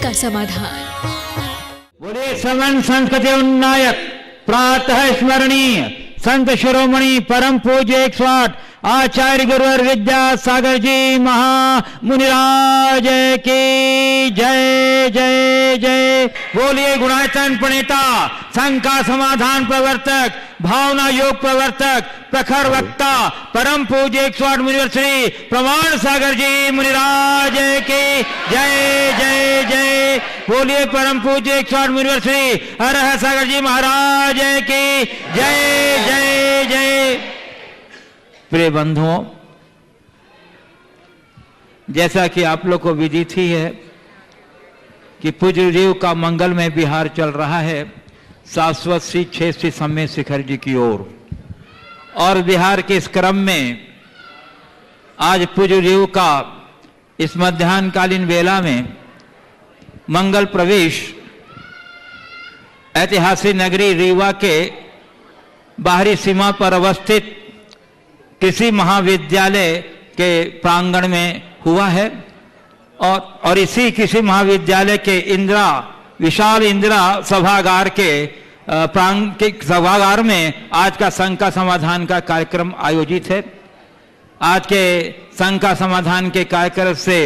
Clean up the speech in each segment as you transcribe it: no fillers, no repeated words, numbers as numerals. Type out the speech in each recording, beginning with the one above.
का समाधान। बोले समन संस्कृति उन्नायक प्रातः स्मरणीय संत शिरोमणि परम पूज्य 108 आचार्य गुरुवर विद्या सागर जी महामुनिराज की जय जय जय। बोलिए गुणायतन प्रणेता संघ का समाधान प्रवर्तक भावना योग प्रवर्तक प्रखर वक्ता परम पूज्य 108 मुनिवर श्री प्रमाण सागर जी मुनिराज की जय जय जय। बोलिए परम पूज्य 108 मुनिवर श्री हरह सागर जी महाराज की जय जय जय। प्रिय बंधुओं, जैसा कि आप लोग को विदित ही है कि पूज्य जीव का मंगलमय विहार चल रहा है शाश्वत श्री 6 श्री सम्मेद शिखर जी की ओर, और विहार के इस क्रम में आज पूज्य जीव का इस मध्याह्नकालीन वेला में मंगल प्रवेश ऐतिहासिक नगरी रीवा के बाहरी सीमा पर अवस्थित कृषि महाविद्यालय के प्रांगण में हुआ है। और इसी कृषि महाविद्यालय के विशाल इंदिरा सभागार के सभागार में आज का संघ का समाधान का कार्यक्रम आयोजित है। आज के संघ का समाधान के कार्यक्रम से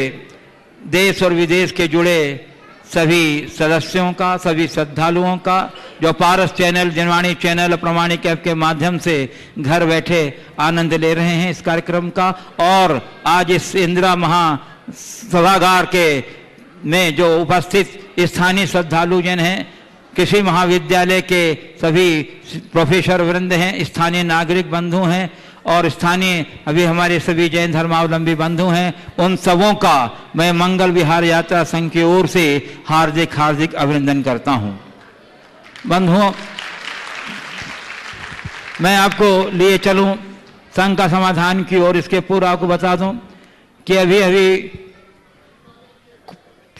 देश और विदेश के जुड़े सभी सदस्यों का, सभी श्रद्धालुओं का, जो पारस चैनल, जनवाणी चैनल, प्रमाणिक ऐप के माध्यम से घर बैठे आनंद ले रहे हैं इस कार्यक्रम का। और आज इस इंदिरा महासभागार के में जो उपस्थित स्थानीय श्रद्धालु जन हैं, कृषि महाविद्यालय के सभी प्रोफेसर वृंद हैं, स्थानीय नागरिक बंधु हैं और स्थानीय अभी हमारे सभी जैन धर्मावलंबी बंधु हैं, उन सबों का मैं मंगल विहार यात्रा संघ की ओर से हार्दिक हार्दिक अभिनंदन करता हूं। बंधुओं, मैं आपको लिए चलूं संघ का समाधान की ओर। इसके पूर्व आपको बता दूं कि अभी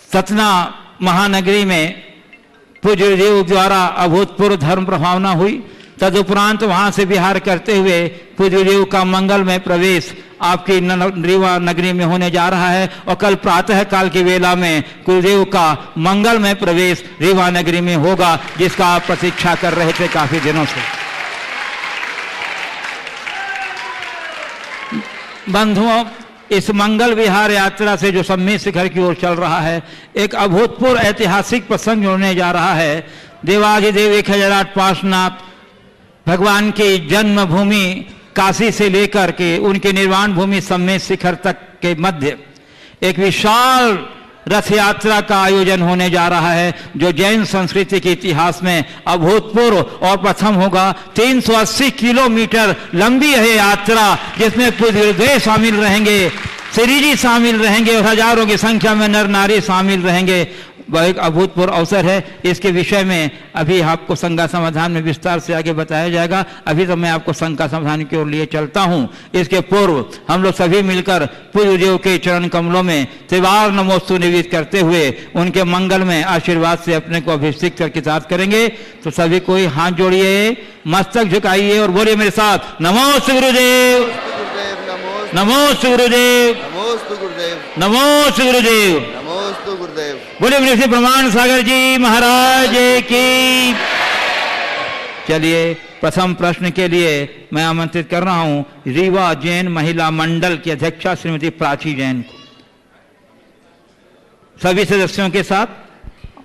सतना महानगरी में पूज्य देव द्वारा अभूतपूर्व धर्म प्रभावना हुई। तदुपरांत वहां से विहार करते हुए पूज्य देव का मंगलमय प्रवेश आपकी रीवा नगरी में होने जा रहा है। और कल प्रातः काल की वेला में गुरुदेव का मंगलमय प्रवेश रीवा नगरी में होगा, जिसका आप प्रतीक्षा कर रहे थे काफी दिनों से। बंधुओं, इस मंगल विहार यात्रा से जो सम्मेद शिखर की ओर चल रहा है, एक अभूतपूर्व ऐतिहासिक प्रसंग होने जा रहा है। देवाधिदेव 1008 पार्श्वनाथ भगवान की जन्मभूमि काशी से लेकर के उनके निर्वाण भूमि सम्मेद शिखर तक के मध्य एक विशाल रथ यात्रा का आयोजन होने जा रहा है, जो जैन संस्कृति के इतिहास में अभूतपूर्व और प्रथम होगा। 380 किलोमीटर लंबी है यात्रा, जिसमें पूज्य गुरुदेव शामिल रहेंगे, श्री जी शामिल रहेंगे और हजारों की संख्या में नर नारी शामिल रहेंगे। वह एक अभूतपूर्व अवसर है। इसके विषय में अभी आपको संघ का समाधान में विस्तार से आगे बताया जाएगा। अभी तो मैं आपको संघ का समाधान की ओर लिए चलता हूं। इसके पूर्व हम लोग सभी मिलकर पूज्य देव के चरण कमलों में त्रिवार नमोस्तु निवेदित करते हुए उनके मंगल में आशीर्वाद से अपने को अभिषेक करके साथ करेंगे। तो सभी कोई हाथ जोड़िए, मस्तक झुकाइए और बोलिए मेरे साथ, नमोस्तु गुरुदेव, नमोस्तु गुरुदेव, नमोस्तु गुरुदेव, नमोस्तु गुरुदेव, नमोस्तु गुरुदेव। बोले मेरे से प्रमाण सागर जी महाराज की। चलिए, प्रथम प्रश्न के लिए मैं आमंत्रित कर रहा हूं रीवा जैन महिला मंडल की अध्यक्षा श्रीमती प्राची जैन को, सभी सदस्यों के साथ,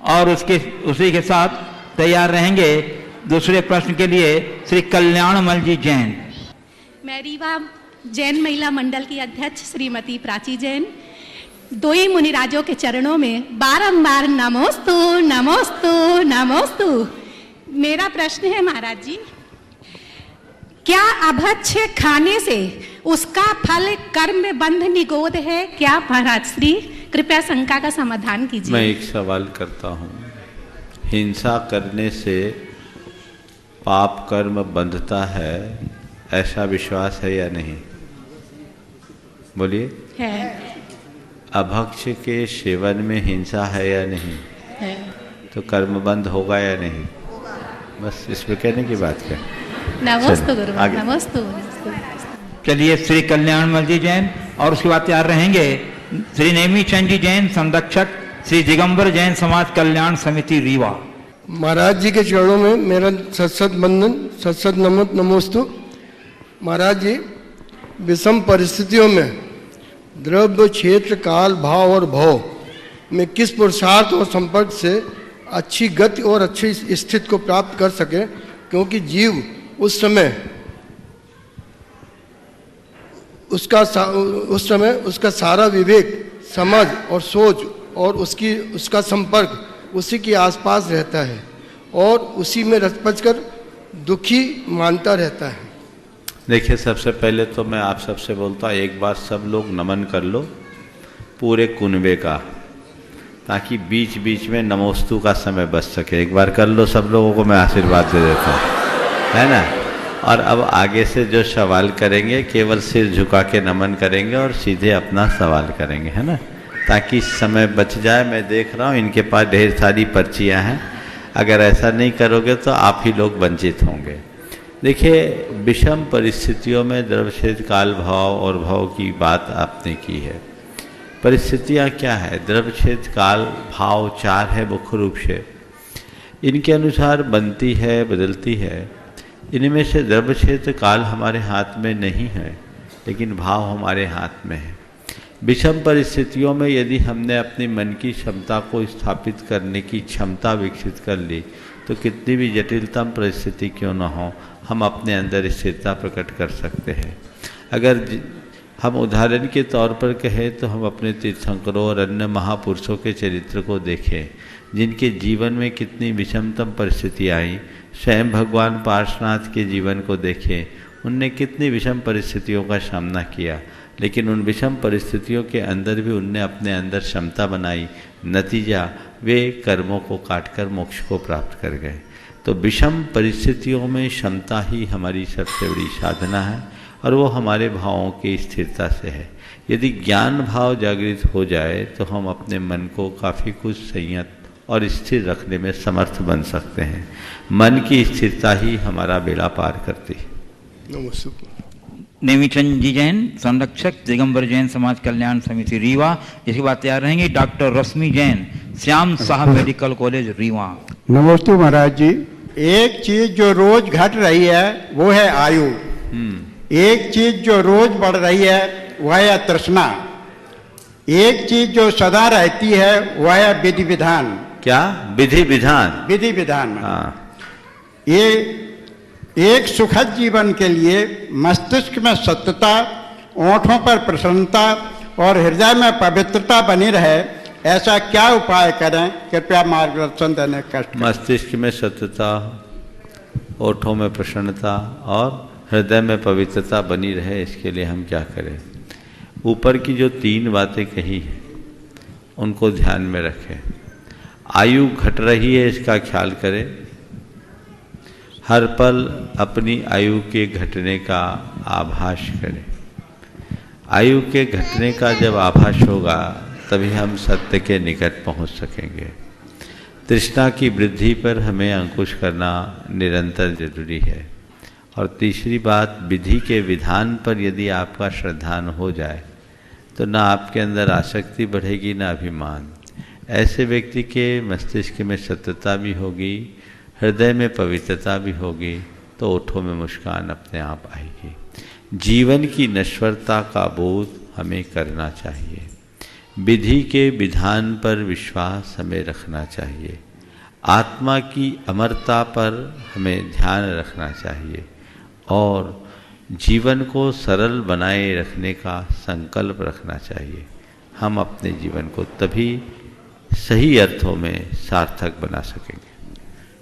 और उसी के साथ तैयार रहेंगे दूसरे प्रश्न के लिए श्री कल्याणमल जी जैन। मैं रीवा जैन महिला मंडल की अध्यक्ष श्रीमती प्राची जैन दो ही मुनिराजों के चरणों में बारंबार नमोस्तु नमोस्तु नमोस्तु। मेरा प्रश्न है महाराज जी, क्या अभक्ष्य खाने से उसका फल कर्म बंध निगोद है क्या? महाराज श्री कृपया शंका का समाधान कीजिए। मैं एक सवाल करता हूँ, हिंसा करने से पाप कर्म बंधता है, ऐसा विश्वास है या नहीं? बोलिए। है। अभक्ष्य के सेवन में हिंसा है या नहीं? है। तो कर्म बंद होगा या नहीं? बस इसमें कहने की बात है। नमोस्तु गुरु, नमोस्तु। चलिए, श्री कल्याणमल जी जैन और उसके बाद तैयार रहेंगे श्री नेमी चंद जी जैन संरक्षक श्री दिगंबर जैन समाज कल्याण समिति रीवा। महाराज जी के चरणों में मेरा सत्सत बंदन, सत्सत नमोस्तु। महाराज जी, विषम परिस्थितियों में द्रव्य, क्षेत्र, काल, भाव और भव में किस पुरुषार्थ और संपर्क से अच्छी गति और अच्छी स्थिति को प्राप्त कर सके, क्योंकि जीव उस समय उसका सारा विवेक, समझ और सोच और उसका संपर्क उसी के आसपास रहता है और उसी में रच कर दुखी मानता रहता है। देखिए, सबसे पहले तो मैं आप सबसे बोलता हूँ, एक बार सब लोग नमन कर लो पूरे कुनबे का, ताकि बीच बीच में नमोस्तु का समय बच सके। एक बार कर लो, सब लोगों को मैं आशीर्वाद दे देता हूँ, है ना। और अब आगे से जो सवाल करेंगे केवल सिर झुका के नमन करेंगे और सीधे अपना सवाल करेंगे, है ना, ताकि समय बच जाए। मैं देख रहा हूँ इनके पास ढेर सारी पर्चियाँ हैं, अगर ऐसा नहीं करोगे तो आप ही लोग वंचित होंगे। देखिए, विषम परिस्थितियों में द्रव्य, क्षेत्र, काल, भाव और भव की बात आपने की है। परिस्थितियाँ क्या है? द्रव्य, क्षेत्र, काल, भाव 4 है मुख्य रूप से। इनके अनुसार बनती है, बदलती है। इनमें से द्रव्य, क्षेत्र, काल हमारे हाथ में नहीं है, लेकिन भाव हमारे हाथ में है। विषम परिस्थितियों में यदि हमने अपनी मन की क्षमता को स्थापित करने की क्षमता विकसित कर ली, तो कितनी भी जटिलतम परिस्थिति क्यों न हो, हम अपने अंदर स्थिरता प्रकट कर सकते हैं। अगर हम उदाहरण के तौर पर कहें तो हम अपने तीर्थंकरों और अन्य महापुरुषों के चरित्र को देखें, जिनके जीवन में कितनी विषमतम परिस्थिति आई। स्वयं भगवान पार्श्वनाथ के जीवन को देखें, उनने कितनी विषम परिस्थितियों का सामना किया, लेकिन उन विषम परिस्थितियों के अंदर भी उनने अपने अंदर क्षमता बनाई। नतीजा, वे कर्मों को काटकर मोक्ष को प्राप्त कर गए। तो विषम परिस्थितियों में क्षमता ही हमारी सबसे बड़ी साधना है, और वो हमारे भावों की स्थिरता से है। यदि ज्ञान भाव जागृत हो जाए तो हम अपने मन को काफ़ी कुछ संयत और स्थिर रखने में समर्थ बन सकते हैं। मन की स्थिरता ही हमारा बेड़ा पार करती है। नेमीचंद जी जैन, संरक्षक दिगंबर जैन समाज कल्याण समिति रीवा। इसके बाद तैयार रहेंगे डॉक्टर रश्मि जैन, श्याम शाह मेडिकल कॉलेज रीवा। नमस्ते महाराज जी। एक चीज जो रोज घट रही है वो है आयु। एक चीज जो रोज बढ़ रही है वह है तृष्णा। एक चीज जो सदा रहती है वह है विधि विधान। क्या? विधि विधान। विधि विधान। हाँ। ये एक सुखद जीवन के लिए मस्तिष्क में सत्यता, ओंठों पर प्रसन्नता और हृदय में पवित्रता बनी रहे, ऐसा क्या उपाय करें? कृपया मार्गदर्शन देने कष्ट। मस्तिष्क में सत्यता, ओठों में प्रसन्नता और हृदय में पवित्रता बनी रहे, इसके लिए हम क्या करें? ऊपर की जो 3 बातें कही हैं उनको ध्यान में रखें। आयु घट रही है, इसका ख्याल करें। हर पल अपनी आयु के घटने का आभास करें। आयु के घटने का जब आभास होगा तभी हम सत्य के निकट पहुंच सकेंगे। तृष्णा की वृद्धि पर हमें अंकुश करना निरंतर जरूरी है। और तीसरी बात, विधि के विधान पर यदि आपका श्रद्धान हो जाए तो ना आपके अंदर आसक्ति बढ़ेगी ना अभिमान। ऐसे व्यक्ति के मस्तिष्क में सत्यता भी होगी, हृदय में पवित्रता भी होगी, तो ओठों में मुस्कान अपने आप आएगी। जीवन की नश्वरता का बोध हमें करना चाहिए। विधि के विधान पर विश्वास हमें रखना चाहिए। आत्मा की अमरता पर हमें ध्यान रखना चाहिए और जीवन को सरल बनाए रखने का संकल्प रखना चाहिए। हम अपने जीवन को तभी सही अर्थों में सार्थक बना सकेंगे।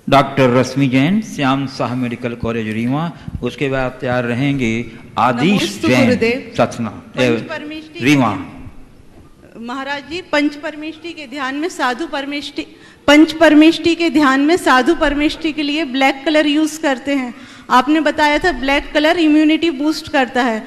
डॉक्टर रश्मि जैन, श्याम शाह मेडिकल कॉलेज रीवा। उसके बाद तैयार रहेंगे आदिश जैन, सतना रीवा। महाराज जी, पंच परमेष्टि के ध्यान में साधु परमेष्टि, पंच परमेष्टि के ध्यान में साधु परमेष्टि के लिए ब्लैक कलर यूज करते हैं। आपने बताया था ब्लैक कलर इम्यूनिटी बूस्ट करता है,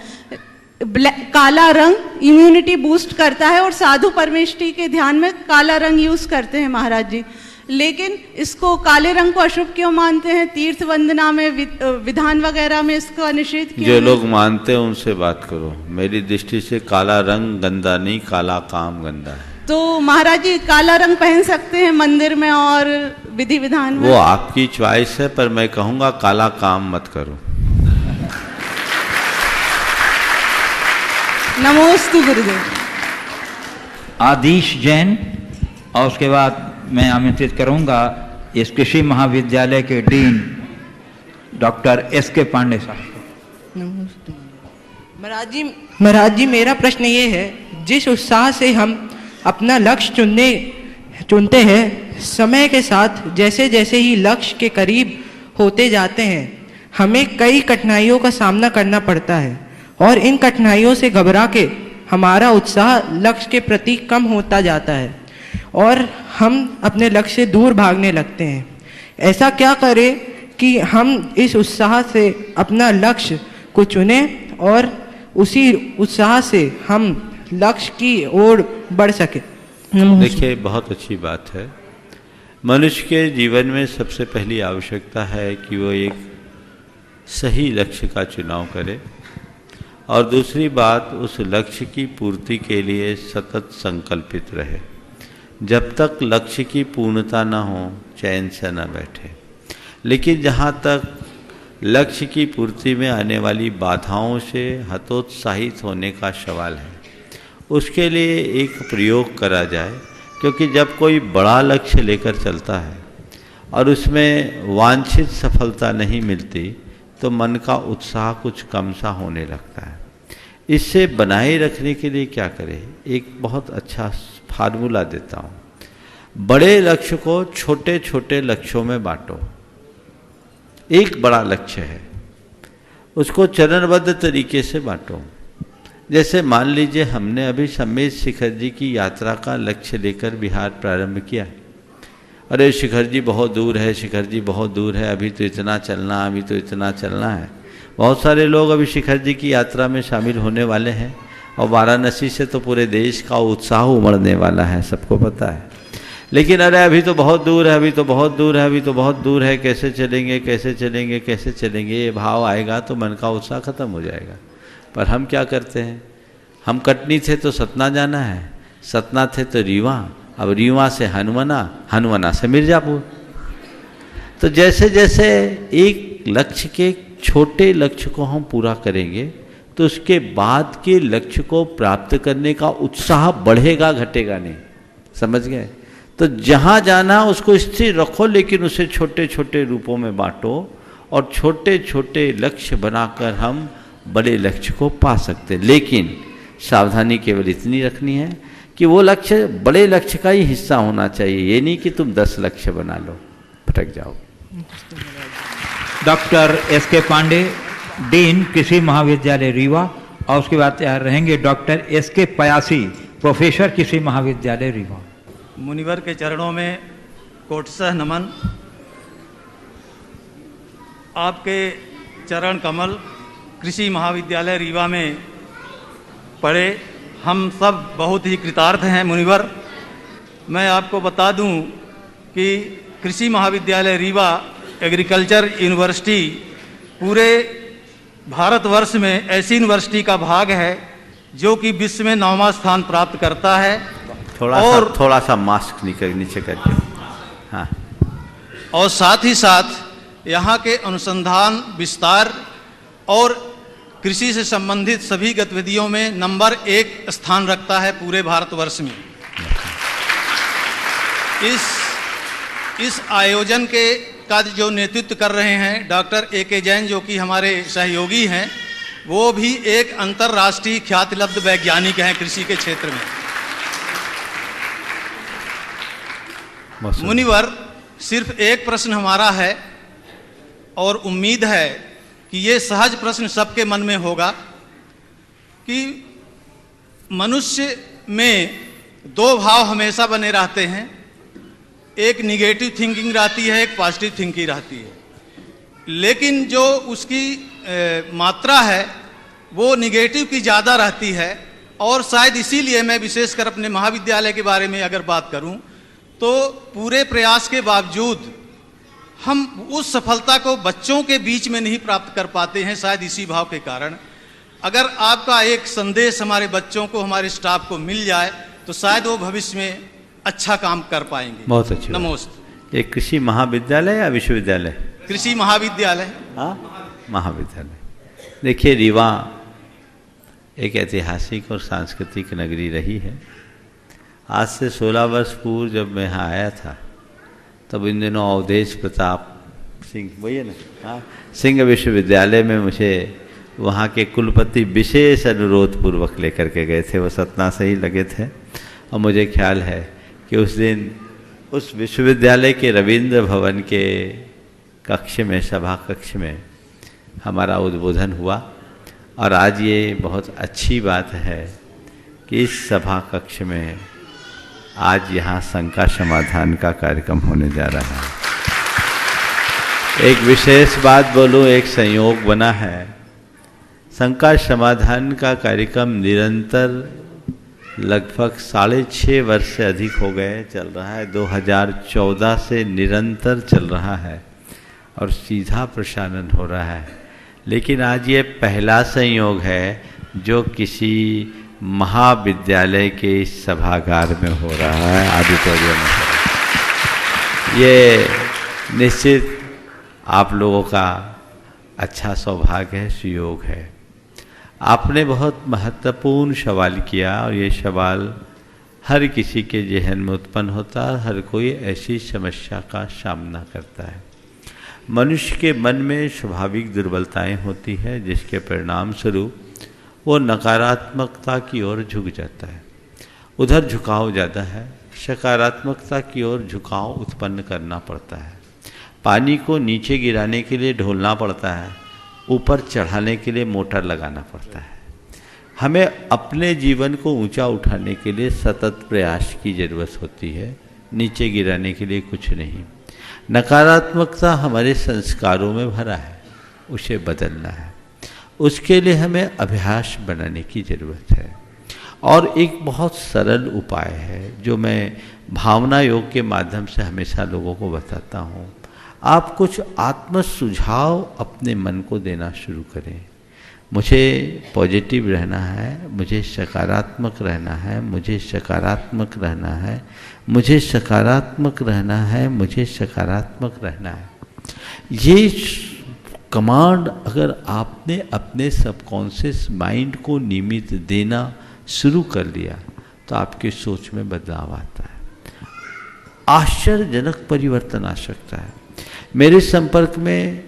काला रंग इम्यूनिटी बूस्ट करता है, और साधु परमेष्टि के ध्यान में काला रंग यूज करते हैं महाराज जी। लेकिन इसको काले रंग को अशुभ क्यों मानते हैं? तीर्थ वंदना में, विधान वगैरह में इसका निषेध क्यों? जो लोग मानते हैं उनसे बात करो। मेरी दृष्टि से काला रंग गंदा नहीं, काला काम गंदा है। तो महाराज जी काला रंग पहन सकते हैं मंदिर में और विधि विधान में? वो आपकी चॉइस है, पर मैं कहूँगा काला काम मत करो। नमोस्तु गुरुदेव। आदिश जैन, और उसके बाद मैं आमंत्रित करूंगा इस कृषि महाविद्यालय के डीन डॉक्टर एस.के. पांडे साहब। महाराज जी मेरा प्रश्न ये है, जिस उत्साह से हम अपना लक्ष्य चुनते हैं, समय के साथ जैसे जैसे ही लक्ष्य के करीब होते जाते हैं, हमें कई कठिनाइयों का सामना करना पड़ता है और इन कठिनाइयों से घबरा के हमारा उत्साह लक्ष्य के प्रति कम होता जाता है और हम अपने लक्ष्य से दूर भागने लगते हैं। ऐसा क्या करें कि हम इस उत्साह से अपना लक्ष्य को चुनें और उसी उत्साह से हम लक्ष्य की ओर बढ़ सके? देखिए, बहुत अच्छी बात है। मनुष्य के जीवन में सबसे पहली आवश्यकता है कि वो एक सही लक्ष्य का चुनाव करे, और दूसरी बात उस लक्ष्य की पूर्ति के लिए सतत संकल्पित रहे। जब तक लक्ष्य की पूर्णता न हो, चैन से न बैठे। लेकिन जहाँ तक लक्ष्य की पूर्ति में आने वाली बाधाओं से हतोत्साहित होने का सवाल है, उसके लिए एक प्रयोग करा जाए। क्योंकि जब कोई बड़ा लक्ष्य लेकर चलता है और उसमें वांछित सफलता नहीं मिलती, तो मन का उत्साह कुछ कम सा होने लगता है। इससे बनाए रखने के लिए क्या करें? एक बहुत अच्छा फार्मूला देता हूँ। बड़े लक्ष्य को छोटे छोटे लक्ष्यों में बांटो। एक बड़ा लक्ष्य है, उसको चरणबद्ध तरीके से बांटो। जैसे मान लीजिए हमने अभी सम्मेद शिखर जी की यात्रा का लक्ष्य लेकर बिहार प्रारंभ किया। अरे शिखर जी बहुत दूर है, शिखर जी बहुत दूर है, अभी तो इतना चलना, अभी तो इतना चलना है। बहुत सारे लोग अभी शिखर जी की यात्रा में शामिल होने वाले हैं और वाराणसी से तो पूरे देश का उत्साह उमड़ने वाला है, सबको पता है। लेकिन अरे अभी तो बहुत दूर है, अभी तो बहुत दूर है, अभी तो बहुत दूर है, कैसे चलेंगे, कैसे चलेंगे, कैसे चलेंगे, ये भाव आएगा तो मन का उत्साह खत्म हो जाएगा। पर हम क्या करते हैं? हम कटनी थे तो सतना जाना है, सतना थे तो रीवा, अब रीवा से हनुमाना, हनुमाना से मिर्जापुर। तो जैसे जैसे एक लक्ष्य के छोटे लक्ष्य को हम पूरा करेंगे, तो उसके बाद के लक्ष्य को प्राप्त करने का उत्साह बढ़ेगा, घटेगा नहीं। समझ गए? तो जहाँ जाना उसको स्थिर रखो, लेकिन उसे छोटे छोटे रूपों में बांटो और छोटे छोटे लक्ष्य बनाकर हम बड़े लक्ष्य को पा सकते हैं। लेकिन सावधानी केवल इतनी रखनी है कि वो लक्ष्य बड़े लक्ष्य का ही हिस्सा होना चाहिए। ये नहीं कि तुम 10 लक्ष्य बना लो, भटक जाओ। Doctor S K. पांडे, डीन कृषि महाविद्यालय रीवा, और उसके बाद तैयार रहेंगे डॉक्टर एस.के. पयासी, प्रोफेसर कृषि महाविद्यालय रीवा। मुनिवर के चरणों में कोटसह नमन। आपके चरण कमल कृषि महाविद्यालय रीवा में पढ़े हम सब बहुत ही कृतार्थ हैं मुनिवर। मैं आपको बता दूं कि कृषि महाविद्यालय रीवा एग्रीकल्चर यूनिवर्सिटी पूरे भारतवर्ष में ऐसी यूनिवर्सिटी का भाग है जो कि विश्व में 9वां स्थान प्राप्त करता है। थोड़ा सा मास्क नीचे करके, हाँ। और साथ ही साथ यहाँ के अनुसंधान, विस्तार और कृषि से संबंधित सभी गतिविधियों में नंबर 1 स्थान रखता है पूरे भारतवर्ष में। इस आयोजन का जो नेतृत्व कर रहे हैं डॉक्टर ए.के. जैन, जो कि हमारे सहयोगी हैं, वो भी एक अंतर्राष्ट्रीय ख्यातिलब्ध वैज्ञानिक हैं कृषि के क्षेत्र में। मुनिवर, सिर्फ एक प्रश्न हमारा है और उम्मीद है कि ये सहज प्रश्न सबके मन में होगा कि मनुष्य में 2 भाव हमेशा बने रहते हैं। एक निगेटिव थिंकिंग रहती है, एक पॉजिटिव थिंकिंग रहती है। लेकिन जो उसकी मात्रा है वो निगेटिव की ज़्यादा रहती है, और शायद इसीलिए मैं विशेषकर अपने महाविद्यालय के बारे में अगर बात करूं तो पूरे प्रयास के बावजूद हम उस सफलता को बच्चों के बीच में नहीं प्राप्त कर पाते हैं, शायद इसी भाव के कारण। अगर आपका एक संदेश हमारे बच्चों को, हमारे स्टाफ को मिल जाए तो शायद वो भविष्य में अच्छा काम कर पाएंगे। बहुत अच्छी बात। नमोस्तु। ये कृषि महाविद्यालय या विश्वविद्यालय? कृषि महाविद्यालय। हाँ, महाविद्यालय। देखिए, रीवा एक ऐतिहासिक और सांस्कृतिक नगरी रही है। आज से 16 वर्ष पूर्व जब मैं यहाँ आया था, तब इन दिनों अवधेश प्रताप सिंह, वही है ना, हाँ, सिंह विश्वविद्यालय में मुझे वहाँ के कुलपति विशेष अनुरोध पूर्वक लेकर के गए थे। वो सतना से ही लगे थे और मुझे ख्याल है कि उस दिन उस विश्वविद्यालय के रविंद्र भवन के कक्ष में, सभा कक्ष में हमारा उद्बोधन हुआ। और आज ये बहुत अच्छी बात है कि इस सभा कक्ष में आज यहाँ शंका समाधान का कार्यक्रम होने जा रहा है। एक विशेष बात बोलूँ, एक संयोग बना है। शंका समाधान का कार्यक्रम निरंतर लगभग 6.5 वर्ष से अधिक हो गए चल रहा है। 2014 से निरंतर चल रहा है और सीधा प्रसारण हो रहा है। लेकिन आज ये पहला संयोग है जो किसी महाविद्यालय के सभागार में हो रहा है, ऑडिटोरियम में हो रहा है। ये निश्चित आप लोगों का अच्छा सौभाग्य है, सुयोग है। आपने बहुत महत्वपूर्ण सवाल किया और ये सवाल हर किसी के जहन में उत्पन्न होता है। हर कोई ऐसी समस्या का सामना करता है। मनुष्य के मन में स्वाभाविक दुर्बलताएं होती है, जिसके परिणाम स्वरूप वो नकारात्मकता की ओर झुक जाता है। उधर झुकाव ज़्यादा है, सकारात्मकता की ओर झुकाव उत्पन्न करना पड़ता है। पानी को नीचे गिराने के लिए ढोलना पड़ता है, ऊपर चढ़ाने के लिए मोटर लगाना पड़ता है। हमें अपने जीवन को ऊंचा उठाने के लिए सतत प्रयास की ज़रूरत होती है, नीचे गिराने के लिए कुछ नहीं। नकारात्मकता हमारे संस्कारों में भरा है, उसे बदलना है। उसके लिए हमें अभ्यास बनाने की ज़रूरत है। और एक बहुत सरल उपाय है जो मैं भावना योग के माध्यम से हमेशा लोगों को बताता हूँ। आप कुछ आत्म सुझाव अपने मन को देना शुरू करें। मुझे पॉजिटिव रहना है, मुझे सकारात्मक रहना है, मुझे सकारात्मक रहना है, मुझे सकारात्मक रहना है, मुझे सकारात्मक रहना है। ये कमांड अगर आपने अपने सबकॉन्शियस माइंड को नियमित देना शुरू कर लिया तो आपकी सोच में बदलाव आता है। आश्चर्यजनक परिवर्तन आ सकता है। मेरे संपर्क में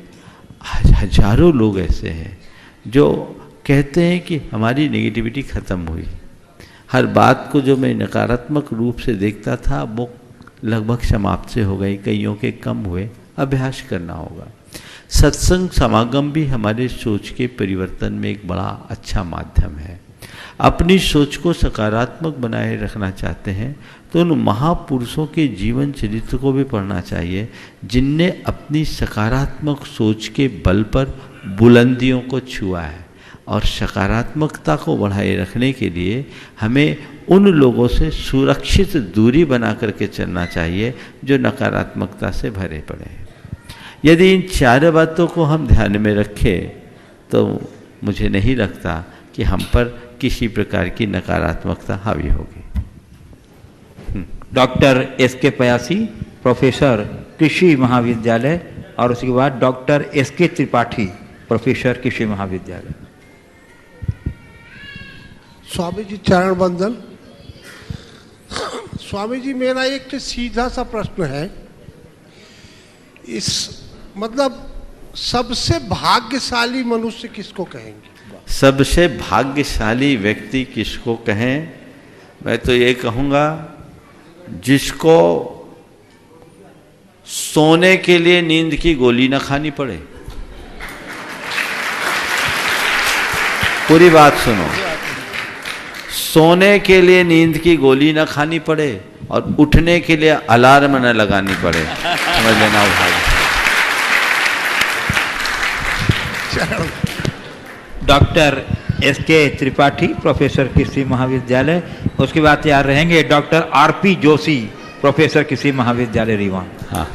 हजारों लोग ऐसे हैं जो कहते हैं कि हमारी नेगेटिविटी ख़त्म हुई। हर बात को जो मैं नकारात्मक रूप से देखता था वो लगभग समाप्त से हो गई, कईयों के कम हुए। अभ्यास करना होगा। सत्संग समागम भी हमारे सोच के परिवर्तन में एक बड़ा अच्छा माध्यम है। अपनी सोच को सकारात्मक बनाए रखना चाहते हैं तो उन महापुरुषों के जीवन चरित्र को भी पढ़ना चाहिए जिनने अपनी सकारात्मक सोच के बल पर बुलंदियों को छुआ है। और सकारात्मकता को बढ़ाए रखने के लिए हमें उन लोगों से सुरक्षित दूरी बना करके चलना चाहिए जो नकारात्मकता से भरे पड़े हैं। यदि इन चार बातों को हम ध्यान में रखें तो मुझे नहीं लगता कि हम पर किसी प्रकार की नकारात्मकता हावी होगी। Doctor S K. पयासी, प्रोफेसर कृषि महाविद्यालय, और उसके बाद डॉक्टर एस.के. त्रिपाठी, प्रोफेसर कृषि महाविद्यालय। स्वामी जी चरण वंदन। स्वामी जी, मेरा एक सीधा सा प्रश्न है। इस मतलब सबसे भाग्यशाली मनुष्य किसको कहेंगे? सबसे भाग्यशाली व्यक्ति किसको कहें? मैं तो ये कहूँगा जिसको सोने के लिए नींद की गोली न खानी पड़े। पूरी बात सुनो। सोने के लिए नींद की गोली न खानी पड़े और उठने के लिए अलार्म न लगानी पड़े। समझ लेना भाई। Doctor S K. त्रिपाठी, प्रोफेसर कृषि महाविद्यालय। उसके बाद तैयार रहेंगे डॉक्टर आर.पी. जोशी, प्रोफेसर कृषि महाविद्यालय रीवा। हाँ,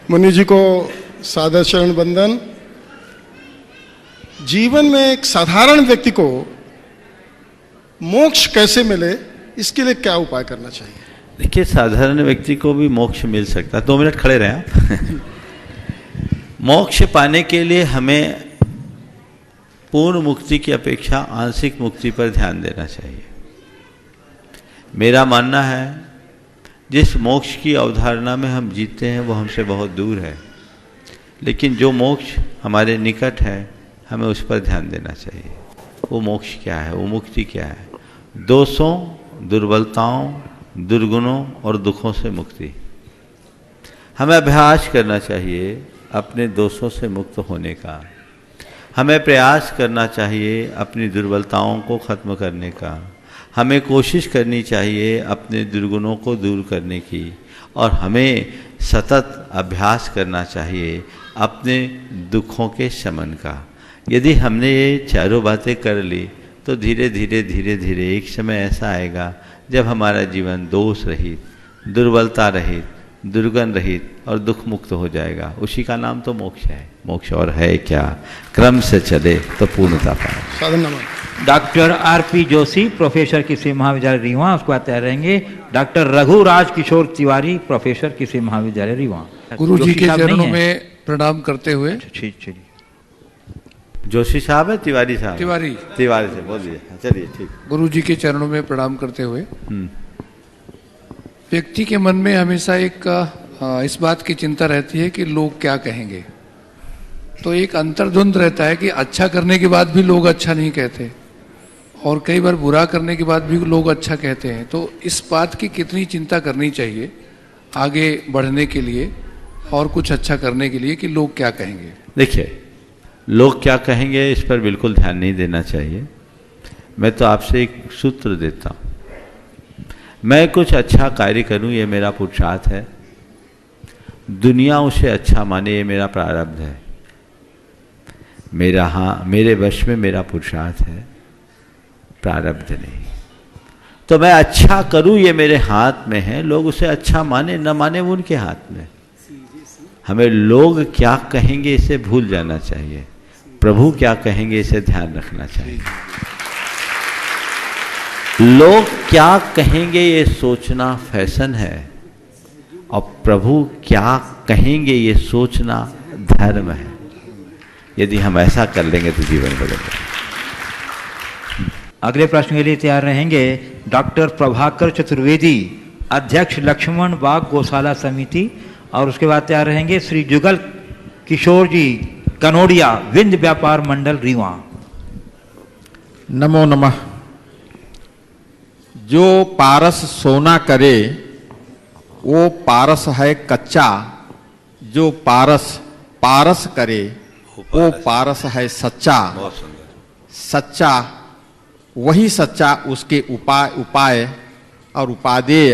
मुनि जी को सादर चरण वंदन। जीवन में एक साधारण व्यक्ति को मोक्ष कैसे मिले इसके लिए क्या उपाय करना चाहिए? देखिए, साधारण व्यक्ति को भी मोक्ष मिल सकता है। 2 मिनट खड़े रहें आप। मोक्ष पाने के लिए हमें पूर्ण मुक्ति की अपेक्षा आंशिक मुक्ति पर ध्यान देना चाहिए। मेरा मानना है जिस मोक्ष की अवधारणा में हम जीते हैं वो हमसे बहुत दूर है, लेकिन जो मोक्ष हमारे निकट है हमें उस पर ध्यान देना चाहिए। वो मोक्ष क्या है, वो मुक्ति क्या है? दोषों, दुर्बलताओं, दुर्गुणों और दुखों से मुक्ति। हमें अभ्यास करना चाहिए अपने दोषों से मुक्त होने का। हमें प्रयास करना चाहिए अपनी दुर्बलताओं को खत्म करने का। हमें कोशिश करनी चाहिए अपने दुर्गुणों को दूर करने की, और हमें सतत अभ्यास करना चाहिए अपने दुखों के शमन का। यदि हमने ये चारों बातें कर ली तो धीरे धीरे एक समय ऐसा आएगा जब हमारा जीवन दोष रहित, दुर्बलता रहित, दुर्गुण रहित और दुख मुक्त हो जाएगा। उसी का नाम तो मोक्ष है। मोक्ष और है क्या? क्रम से चले तो पूर्णता पाए। साधन। Doctor RP. जोशी, प्रोफेसर कृषि महाविद्यालय रीवा, उसके बाद तैयार रहेंगे डॉक्टर रघुराज किशोर तिवारी, प्रोफेसर कृषि महाविद्यालय रीवा। गुरु जी के चरणों में प्रणाम करते हुए। जोशी साहब है तिवारी साहब? तिवारी से बोलिए। चलिए ठीक। गुरु जी के चरणों में प्रणाम करते हुए, व्यक्ति के मन में हमेशा एक इस बात की चिंता रहती है कि लोग क्या कहेंगे। तो एक अंतर्द्वंद रहता है कि अच्छा करने के बाद भी लोग अच्छा नहीं कहते, और कई बार बुरा करने के बाद भी लोग अच्छा कहते हैं। तो इस बात की कितनी चिंता करनी चाहिए आगे बढ़ने के लिए और कुछ अच्छा करने के लिए कि लोग क्या कहेंगे? देखिए, लोग क्या कहेंगे इस पर बिल्कुल ध्यान नहीं देना चाहिए। मैं तो आपसे एक सूत्र देता हूँ, मैं कुछ अच्छा कार्य करूँ ये मेरा पुरुषार्थ है, दुनिया उसे अच्छा माने ये मेरा प्रारब्ध है। मेरे वश में मेरा पुरुषार्थ है, प्रारब्ध नहीं। तो मैं अच्छा करूँ ये मेरे हाथ में है, लोग उसे अच्छा माने न माने वो उनके हाथ में। हमें लोग क्या कहेंगे इसे भूल जाना चाहिए, प्रभु क्या कहेंगे इसे ध्यान रखना चाहिए। लोग क्या कहेंगे ये सोचना फैशन है, और प्रभु क्या कहेंगे ये सोचना धर्म है। यदि हम ऐसा कर लेंगे तो जीवन बदलेगा। अगले प्रश्न के लिए तैयार रहेंगे डॉक्टर प्रभाकर चतुर्वेदी, अध्यक्ष लक्ष्मण बाग गौशाला समिति, और उसके बाद तैयार रहेंगे श्री जुगल किशोर जी, कनोडिया, विंध्य व्यापार मंडल रीवा। नमो नमः। जो पारस सोना करे वो पारस है कच्चा, जो पारस करे वो पारस है सच्चा। सच्चा वही सच्चा, उसके उपाय और उपादेय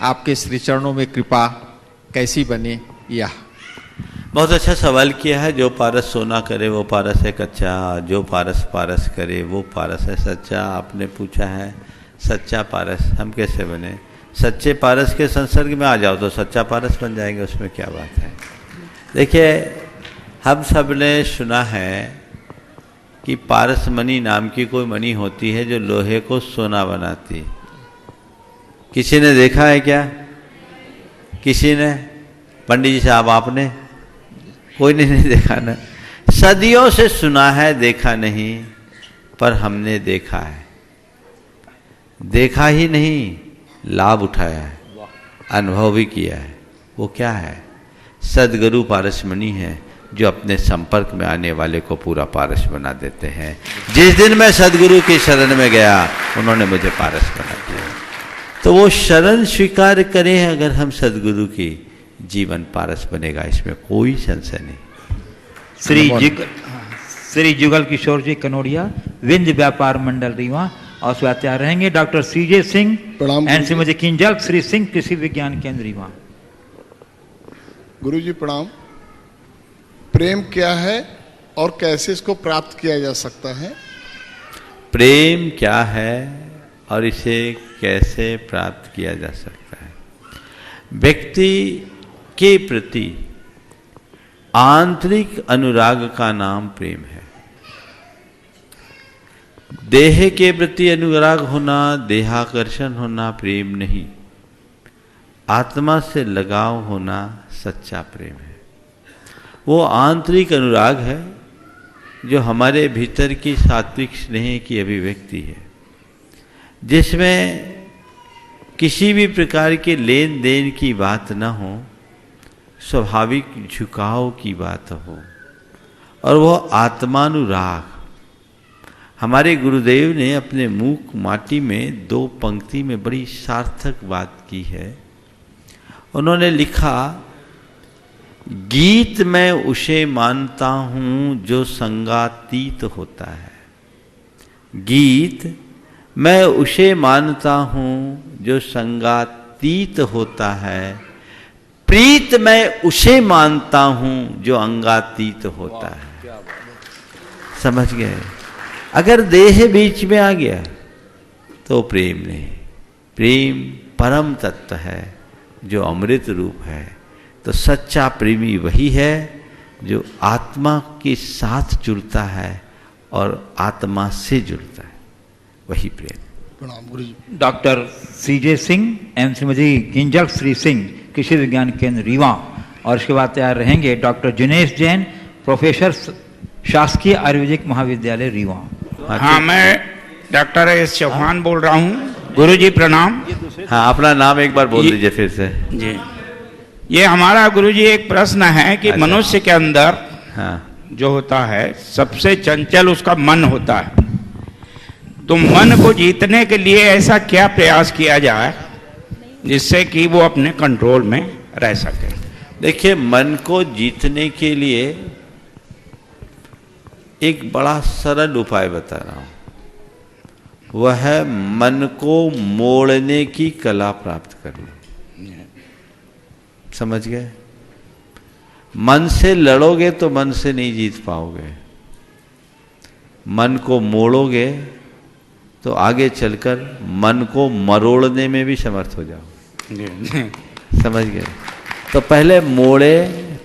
आपके श्री चरणों में कृपा कैसी बने। यह बहुत अच्छा सवाल किया है। जो पारस सोना करे वो पारस है कच्चा, जो पारस करे वो पारस है सच्चा। आपने पूछा है सच्चा पारस हम कैसे बने? सच्चे पारस के संसर्ग में आ जाओ तो सच्चा पारस बन जाएंगे, उसमें क्या बात है। देखिए, हम सब ने सुना है कि पारस मणि नाम की कोई मणि होती है जो लोहे को सोना बनाती। किसी ने देखा है क्या? किसी ने? पंडित जी साहब आपने? कोई ने नहीं देखा ना। सदियों से सुना है, देखा नहीं, पर हमने देखा है। देखा ही नहीं, लाभ उठाया है, अनुभव भी किया है। वो क्या है? सदगुरु पारसमणि है, जो अपने संपर्क में आने वाले को पूरा पारस बना देते हैं। जिस दिन मैं सदगुरु की शरण में गया उन्होंने मुझे पारस बना दिया। तो वो शरण स्वीकार करें अगर हम सदगुरु की, जीवन पारस बनेगा, इसमें कोई संशय नहीं। श्री जुगल किशोर जी, कनोडिया, विंध्य व्यापार मंडल रीवा, और उसके बाद तैयार रहेंगे doctor CJ Singh and Shrimati Kinjal, Shri Singh कृषि विज्ञान केंद्र रीवा। गुरु जी प्रणाम। प्रेम क्या है और कैसे इसको प्राप्त किया जा सकता है? प्रेम क्या है और इसे कैसे प्राप्त किया जा सकता है? व्यक्ति के प्रति आंतरिक अनुराग का नाम प्रेम है। देह के प्रति अनुराग होना, देहाकर्षण होना प्रेम नहीं। आत्मा से लगाव होना सच्चा प्रेम है। वो आंतरिक अनुराग है जो हमारे भीतर की सात्विक स्नेह की अभिव्यक्ति है, जिसमें किसी भी प्रकार के लेन देन की बात न हो, स्वाभाविक झुकाव की बात हो, और वह आत्मानुराग। हमारे गुरुदेव ने अपने मूक माटी में 2 पंक्ति में बड़ी सार्थक बात की है। उन्होंने लिखा, गीत मैं उसे मानता हूँ जो संगातीत होता है। गीत मैं उसे मानता हूँ जो संगातीत होता है। प्रीत मैं उसे मानता हूँ जो अंगातीत होता है। समझ गए? अगर देह बीच में आ गया तो प्रेम नहीं। प्रेम परम तत्व है जो अमृत रूप है। तो सच्चा प्रेमी वही है जो आत्मा के साथ जुड़ता है और आत्मा से जुड़ता है, वही प्रेम। प्रणाम गुरु जी। डॉक्टर सीजे सिंह एवं श्रीमती किंजल श्री सिंह, कृषि विज्ञान केंद्र रीवा, और इसके बाद तैयार रहेंगे डॉक्टर जिनेश जैन, प्रोफेसर शासकीय आयुर्वेदिक महाविद्यालय रीवा। हाँ, मैं डॉक्टर एस चौहान बोल रहा हूँ। गुरु जी प्रणाम। हाँ, अपना नाम एक बार बोल दीजिए फिर से। जी, ये हमारा गुरु जी एक प्रश्न है कि अच्छा। मनुष्य के अंदर जो होता है सबसे चंचल उसका मन होता है। तो मन को जीतने के लिए ऐसा क्या प्रयास किया जाए जिससे कि वो अपने कंट्रोल में रह सके? देखिए, मन को जीतने के लिए एक बड़ा सरल उपाय बता रहा हूं। वह है मन को मोड़ने की कला प्राप्त करना। समझ गए? मन से लड़ोगे तो मन से नहीं जीत पाओगे। मन को मोड़ोगे तो आगे चलकर मन को मरोड़ने में भी समर्थ हो जाओ। समझ गए? तो पहले मोड़े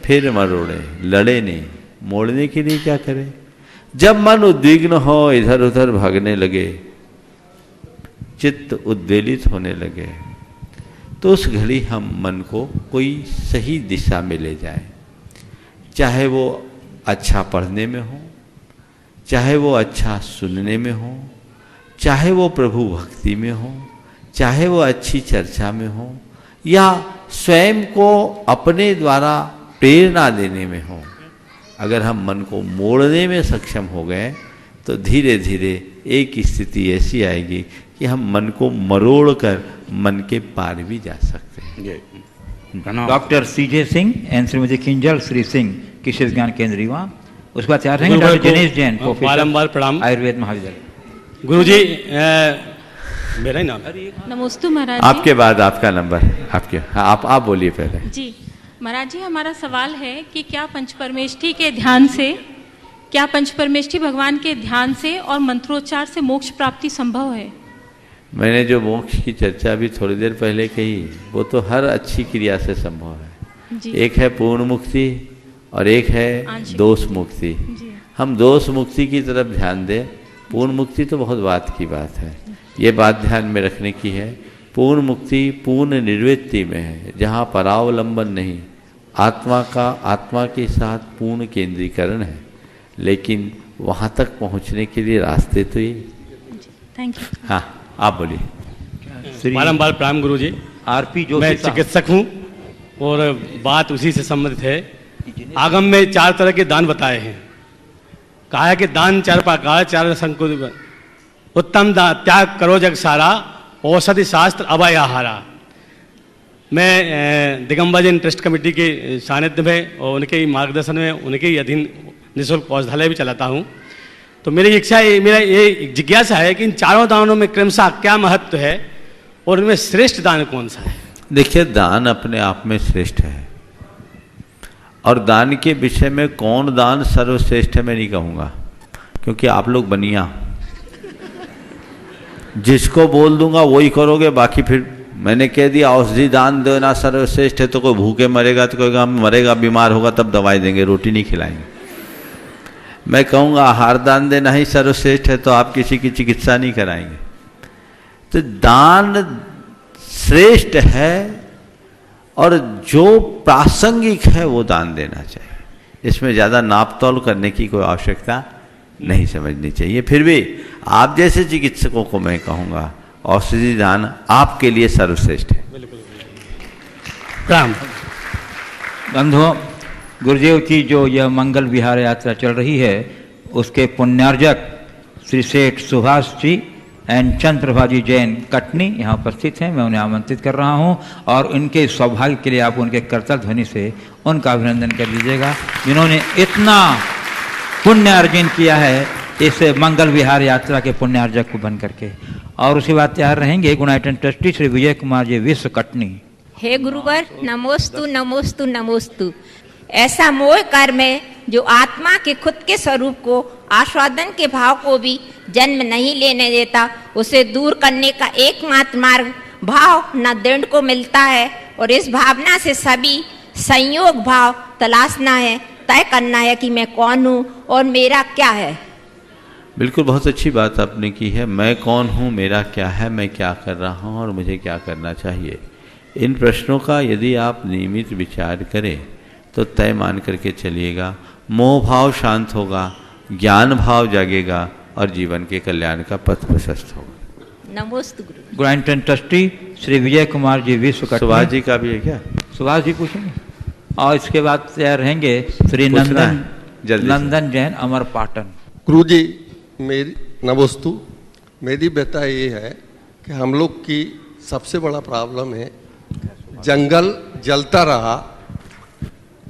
फिर मरोड़े, लड़े नहीं। मोड़ने के लिए क्या करें? जब मन उद्विग्न हो, इधर उधर भागने लगे, चित्त उद्वेलित होने लगे, तो उस घड़ी हम मन को कोई सही दिशा में ले जाए। चाहे वो अच्छा पढ़ने में हो, चाहे वो अच्छा सुनने में हो, चाहे वो प्रभु भक्ति में हो, चाहे वो अच्छी चर्चा में हो, या स्वयं को अपने द्वारा प्रेरणा देने में हो। अगर हम मन को मोड़ने में सक्षम हो गए तो धीरे धीरे एक स्थिति ऐसी आएगी कि हम मन को मरोड़ कर मन के पार भी जा सकते हैं। Doctor CJ Singh and Shrimati Kinjal Shri Singh, कृषि विज्ञान केंद्र रीवा। उसके बाद तैयार रहेंगे डॉक्टर जिनेश जैन, बारंबार प्रणाम। आयुर्वेद महाविद्यालय। गुरुजी, मेरा ही नाम नमस्ते महाराज। आपके बाद आपका नंबर, आपके। हाँ, आप बोलिए पहले। जी महाराज जी, हमारा सवाल है कि क्या पंचपरमेष्ठी के ध्यान से, क्या पंचपरमेष्ठी भगवान के ध्यान से और मंत्रोच्चार से मोक्ष प्राप्ति संभव है? मैंने जो मोक्ष की चर्चा अभी थोड़ी देर पहले कही, वो तो हर अच्छी क्रिया से संभव है। जी। एक है पूर्ण मुक्ति और एक है दोष मुक्ति। हम दोष मुक्ति की तरफ ध्यान दें। पूर्ण मुक्ति तो बहुत बात की बात है, ये बात ध्यान में रखने की है। पूर्ण मुक्ति पूर्ण निर्वृत्ति में है, जहाँ परावलंबन नहीं, आत्मा के साथ पूर्ण केंद्रीकरण है। लेकिन वहाँ तक पहुँचने के लिए रास्ते तो ये। Thank you. हाँ, आप बोलिए। बारंबार प्रणाम गुरु जी। आरपी जोशी, मैं चिकित्सक हूँ और बात उसी से संबंधित है। आगम में 4 तरह के दान बताए हैं। कहा है कि दान 4 प्रकार, 4 संकुल। उत्तम दान, त्याग करो जग सारा, औषधि शास्त्र अभय आहारा। मैं दिगंबर जैन ट्रस्ट कमेटी के सानिध्य में और उनके ही मार्गदर्शन में, उनके ही अधीन निःशुल्क औषधालय भी चलाता हूँ। तो मेरी इच्छा है, मेरा ये जिज्ञासा है कि इन 4 दानों में क्रमशः क्या महत्व है और इनमें श्रेष्ठ दान कौन सा है? देखिए, दान अपने आप में श्रेष्ठ है, और दान के विषय में कौन दान सर्वश्रेष्ठ है मैं नहीं कहूँगा, क्योंकि आप लोग बनिया, जिसको बोल दूंगा वही करोगे। बाकी फिर मैंने कह दिया औषधि दान देना सर्वश्रेष्ठ है, तो कोई भूखे मरेगा तो कोई मरेगा, बीमार होगा तब दवाई देंगे, रोटी नहीं खिलाएंगे। मैं कहूँगा आहार दान देना ही सर्वश्रेष्ठ है, तो आप किसी की चिकित्सा नहीं कराएंगे। तो दान श्रेष्ठ है और जो प्रासंगिक है वो दान देना चाहिए। इसमें ज़्यादा नाप तोल करने की कोई आवश्यकता नहीं समझनी चाहिए। फिर भी आप जैसे चिकित्सकों को मैं कहूँगा औषधि दान आपके लिए सर्वश्रेष्ठ है। राम बंधुओं, गुरुदेव की जो यह मंगल विहार यात्रा चल रही है उसके पुण्यार्जक श्री सेठ सुभाष जी एंड चंद्रप्रभा जी जैन कटनी यहाँ उपस्थित हैं। मैं उन्हें आमंत्रित कर रहा हूँ और उनके सौभाग्य के लिए आप उनके करतल ध्वनि से उनका अभिनंदन कर लीजिएगा, जिन्होंने इतना पुण्य अर्जन किया है इस मंगल विहार यात्रा के पुण्यार्जक को बन करके। और उसके बाद तैयार रहेंगे गुणायतन ट्रस्टी श्री विजय कुमार जी विश्व कटनी। हे गुरुवर, नमोस्तु नमोस्तु नमोस्तु। ऐसा मोह कर्म है जो आत्मा के खुद के स्वरूप को, आस्वादन के भाव को भी जन्म नहीं लेने देता। उसे दूर करने का एकमात्र मार्ग भाव न दृढ़ को मिलता है और इस भावना से सभी संयोग भाव तलाशना है, तय करना है कि मैं कौन हूँ और मेरा क्या है। बिल्कुल, बहुत अच्छी बात आपने की है। मैं कौन हूँ, मेरा क्या है, मैं क्या कर रहा हूँ और मुझे क्या करना चाहिए। इन प्रश्नों का यदि आप नियमित विचार करें तो तय मान करके चलिएगा, मोह भाव शांत होगा, ज्ञान भाव जागेगा और जीवन के कल्याण का पथ प्रशस्त होगा। नमोस्तु गुरु। गुणायतन ट्रस्टी श्री विजय कुमार जी विश्व कटनी। सुभाष जी का भी है क्या? सुभाष जी पूछेंगे और इसके बाद तैयार रहेंगे श्री नंदन जैन अमर पाटन। गुरु जी मेरी नमोस्तु। मेरी बेटा ये है कि हम लोग की सबसे बड़ा प्रॉब्लम है, जंगल जलता रहा,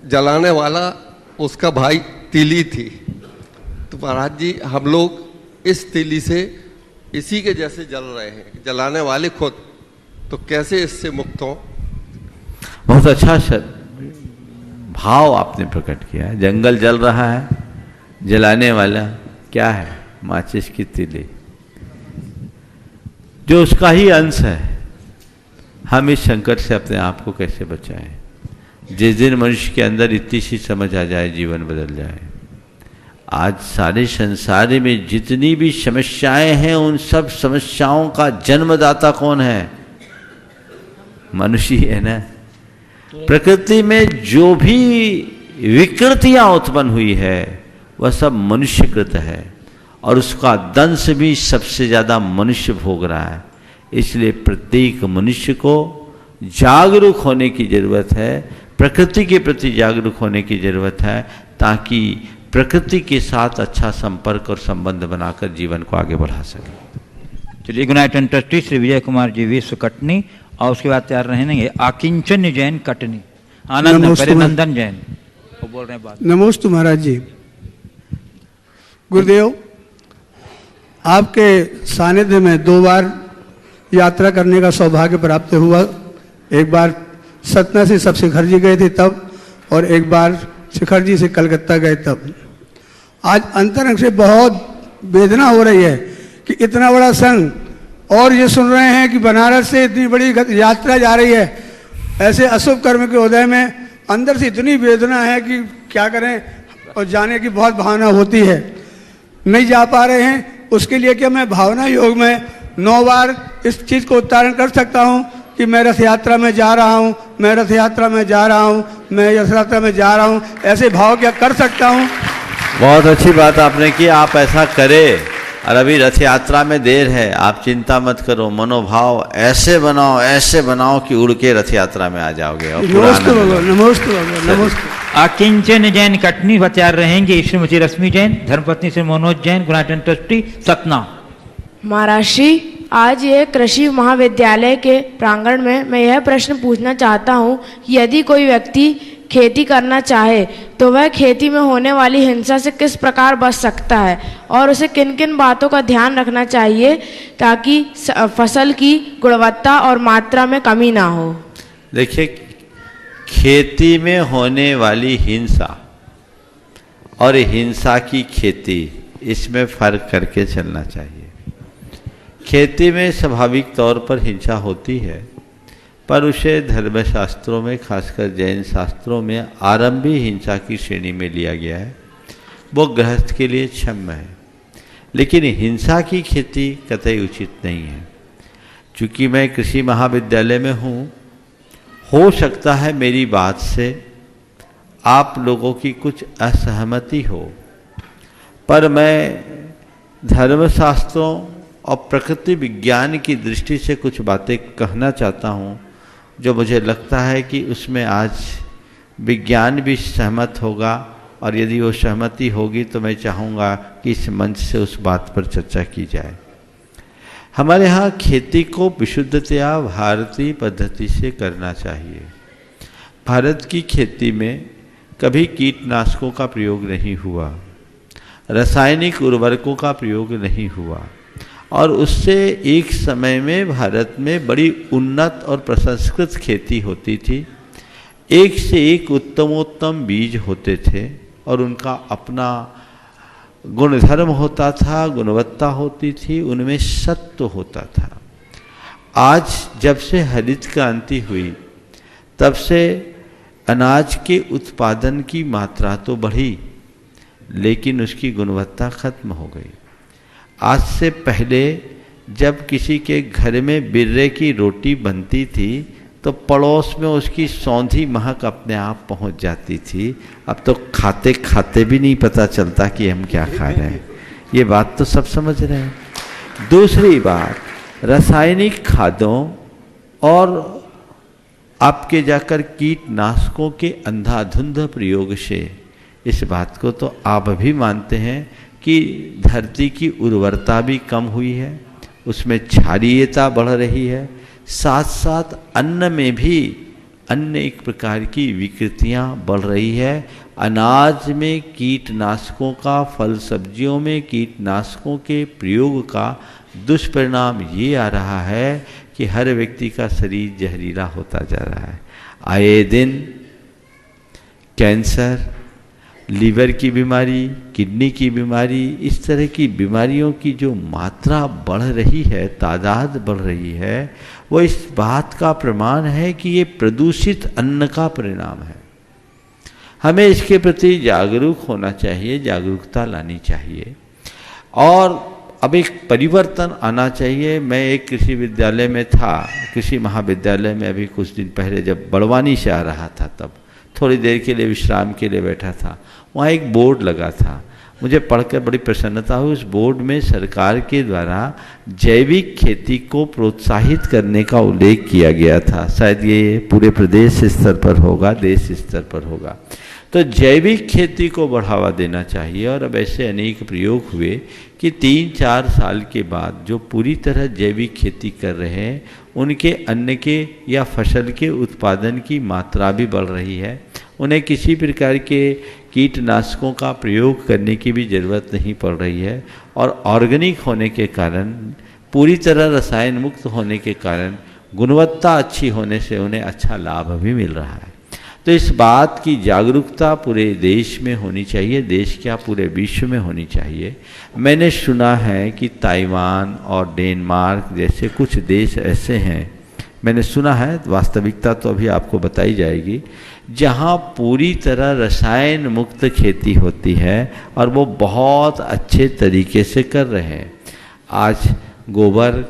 जलाने वाला उसका भाई तीली थी। तो महाराज जी हम लोग इस तीली से इसी के जैसे जल रहे हैं, जलाने वाले खुद, तो कैसे इससे मुक्त हों? बहुत अच्छा भाव आपने प्रकट किया है। जंगल जल रहा है, जलाने वाला क्या है? माचिस की तीली, जो उसका ही अंश है। हम इस संकट से अपने आप को कैसे बचाएं? जिस दिन मनुष्य के अंदर इतनी सी समझ आ जाए, जीवन बदल जाए। आज सारे संसार में जितनी भी समस्याएं हैं, उन सब समस्याओं का जन्मदाता कौन है? मनुष्य है ना। प्रकृति में जो भी विकृतियां उत्पन्न हुई है वह सब मनुष्यकृत है और उसका दंश भी सबसे ज्यादा मनुष्य भोग रहा है। इसलिए प्रत्येक मनुष्य को जागरूक होने की जरूरत है, प्रकृति के प्रति जागरूक होने की जरूरत है, ताकि प्रकृति के साथ अच्छा संपर्क और संबंध बनाकर जीवन को आगे बढ़ा सके। चलिए, गुणायतन ट्रस्टी श्री विजय कुमार जी विश्व कटनी और उसके बाद तैयार रहेंगे आकिंचन जैन कटनी। आनंद परिनंदन जैन वो बोल रहे हैं बात। नमोस्तु महाराज जी। गुरुदेव, आपके सानिध्य में 2 बार यात्रा करने का सौभाग्य प्राप्त हुआ। एक बार सतना से सब शिखर जी गए थे तब, और एक बार शिखर जी से कलकत्ता गए तब। आज अंतरंग से बहुत वेदना हो रही है कि इतना बड़ा संघ, और ये सुन रहे हैं कि बनारस से इतनी बड़ी यात्रा जा रही है। ऐसे अशुभ कर्म के उदय में अंदर से इतनी वेदना है कि क्या करें, और जाने की बहुत भावना होती है, नहीं जा पा रहे हैं। उसके लिए क्या मैं भावना योग में 9 बार इस चीज़ को उच्चारण कर सकता हूँ कि मैं रथ यात्रा में जा रहा हूँ, मैं रथ यात्रा में जा रहा हूँ, मैं रथ यात्रा में जा रहा हूँ, ऐसे भाव क्या कर सकता हूँ? बहुत अच्छी बात आपने की, आप ऐसा करें। और अभी रथ यात्रा में देर है, आप चिंता मत करो, मनोभाव ऐसे बनाओ कि उड़ के रथ यात्रा में आ जाओगे। आकिंचन जैन कटनी तैयार रहेंगे श्रीमती रश्मि जैन, धर्मपत्नी श्री मनोज जैन, गुणायतन ट्रस्टी सतना। महाराष्ट्री, आज ये कृषि महाविद्यालय के प्रांगण में मैं यह प्रश्न पूछना चाहता हूँ, यदि कोई व्यक्ति खेती करना चाहे तो वह खेती में होने वाली हिंसा से किस प्रकार बच सकता है और उसे किन किन बातों का ध्यान रखना चाहिए ताकि फसल की गुणवत्ता और मात्रा में कमी ना हो? देखिए, खेती में होने वाली हिंसा और हिंसा की खेती, इसमें फर्क करके चलना चाहिए। खेती में स्वाभाविक तौर पर हिंसा होती है, पर उसे धर्मशास्त्रों में, खासकर जैन शास्त्रों में आरंभी हिंसा की श्रेणी में लिया गया है। वो गृहस्थ के लिए क्षम्य है, लेकिन हिंसा की खेती कतई उचित नहीं है। चूँकि मैं कृषि महाविद्यालय में हूँ, हो सकता है मेरी बात से आप लोगों की कुछ असहमति हो, पर मैं धर्मशास्त्रों और प्रकृति विज्ञान की दृष्टि से कुछ बातें कहना चाहता हूँ, जो मुझे लगता है कि उसमें आज विज्ञान भी सहमत होगा, और यदि वो सहमति होगी तो मैं चाहूँगा कि इस मंच से उस बात पर चर्चा की जाए। हमारे यहाँ खेती को विशुद्धतया भारतीय पद्धति से करना चाहिए। भारत की खेती में कभी कीटनाशकों का प्रयोग नहीं हुआ, रासायनिक उर्वरकों का प्रयोग नहीं हुआ, और उससे एक समय में भारत में बड़ी उन्नत और प्रसंस्कृत खेती होती थी। एक से एक उत्तमोत्तम बीज होते थे और उनका अपना गुणधर्म होता था, गुणवत्ता होती थी, उनमें सत्व होता था। आज जब से हरित क्रांति हुई तब से अनाज के उत्पादन की मात्रा तो बढ़ी, लेकिन उसकी गुणवत्ता खत्म हो गई। आज से पहले जब किसी के घर में बिर्रे की रोटी बनती थी तो पड़ोस में उसकी सौंधी महक अपने आप पहुंच जाती थी। अब तो खाते खाते भी नहीं पता चलता कि हम क्या खा रहे हैं। ये बात तो सब समझ रहे हैं। दूसरी बात, रासायनिक खादों और आपके जाकर कीटनाशकों के अंधाधुंध प्रयोग से इस बात को तो आप भी मानते हैं कि धरती की उर्वरता भी कम हुई है, उसमें क्षारीयता बढ़ रही है, साथ साथ अन्न में भी अन्य एक प्रकार की विकृतियां बढ़ रही है। अनाज में कीटनाशकों का, फल सब्जियों में कीटनाशकों के प्रयोग का दुष्परिणाम ये आ रहा है कि हर व्यक्ति का शरीर जहरीला होता जा रहा है। आए दिन कैंसर, लीवर की बीमारी, किडनी की बीमारी, इस तरह की बीमारियों की जो मात्रा बढ़ रही है, तादाद बढ़ रही है, वो इस बात का प्रमाण है कि ये प्रदूषित अन्न का परिणाम है। हमें इसके प्रति जागरूक होना चाहिए, जागरूकता लानी चाहिए, और अब एक परिवर्तन आना चाहिए। मैं एक कृषि विद्यालय में था, कृषि महाविद्यालय में अभी कुछ दिन पहले जब बड़वानी से आ रहा था, तब थोड़ी देर के लिए विश्राम के लिए बैठा था। वहाँ एक बोर्ड लगा था, मुझे पढ़कर बड़ी प्रसन्नता हुई। उस बोर्ड में सरकार के द्वारा जैविक खेती को प्रोत्साहित करने का उल्लेख किया गया था। शायद ये पूरे प्रदेश स्तर पर होगा, देश स्तर पर होगा। तो जैविक खेती को बढ़ावा देना चाहिए, और अब ऐसे अनेक प्रयोग हुए कि 3-4 साल के बाद जो पूरी तरह जैविक खेती कर रहे हैं, उनके अन्न के या फसल के उत्पादन की मात्रा भी बढ़ रही है। उन्हें किसी प्रकार के कीटनाशकों का प्रयोग करने की भी ज़रूरत नहीं पड़ रही है, और ऑर्गेनिक होने के कारण, पूरी तरह रसायन मुक्त होने के कारण, गुणवत्ता अच्छी होने से उन्हें अच्छा लाभ भी मिल रहा है। तो इस बात की जागरूकता पूरे देश में होनी चाहिए, देश क्या पूरे विश्व में होनी चाहिए। मैंने सुना है कि ताइवान और डेनमार्क जैसे कुछ देश ऐसे हैं, मैंने सुना है, वास्तविकता तो अभी आपको बताई जाएगी, जहाँ पूरी तरह रसायन मुक्त खेती होती है और वो बहुत अच्छे तरीके से कर रहे हैं। आज गोबर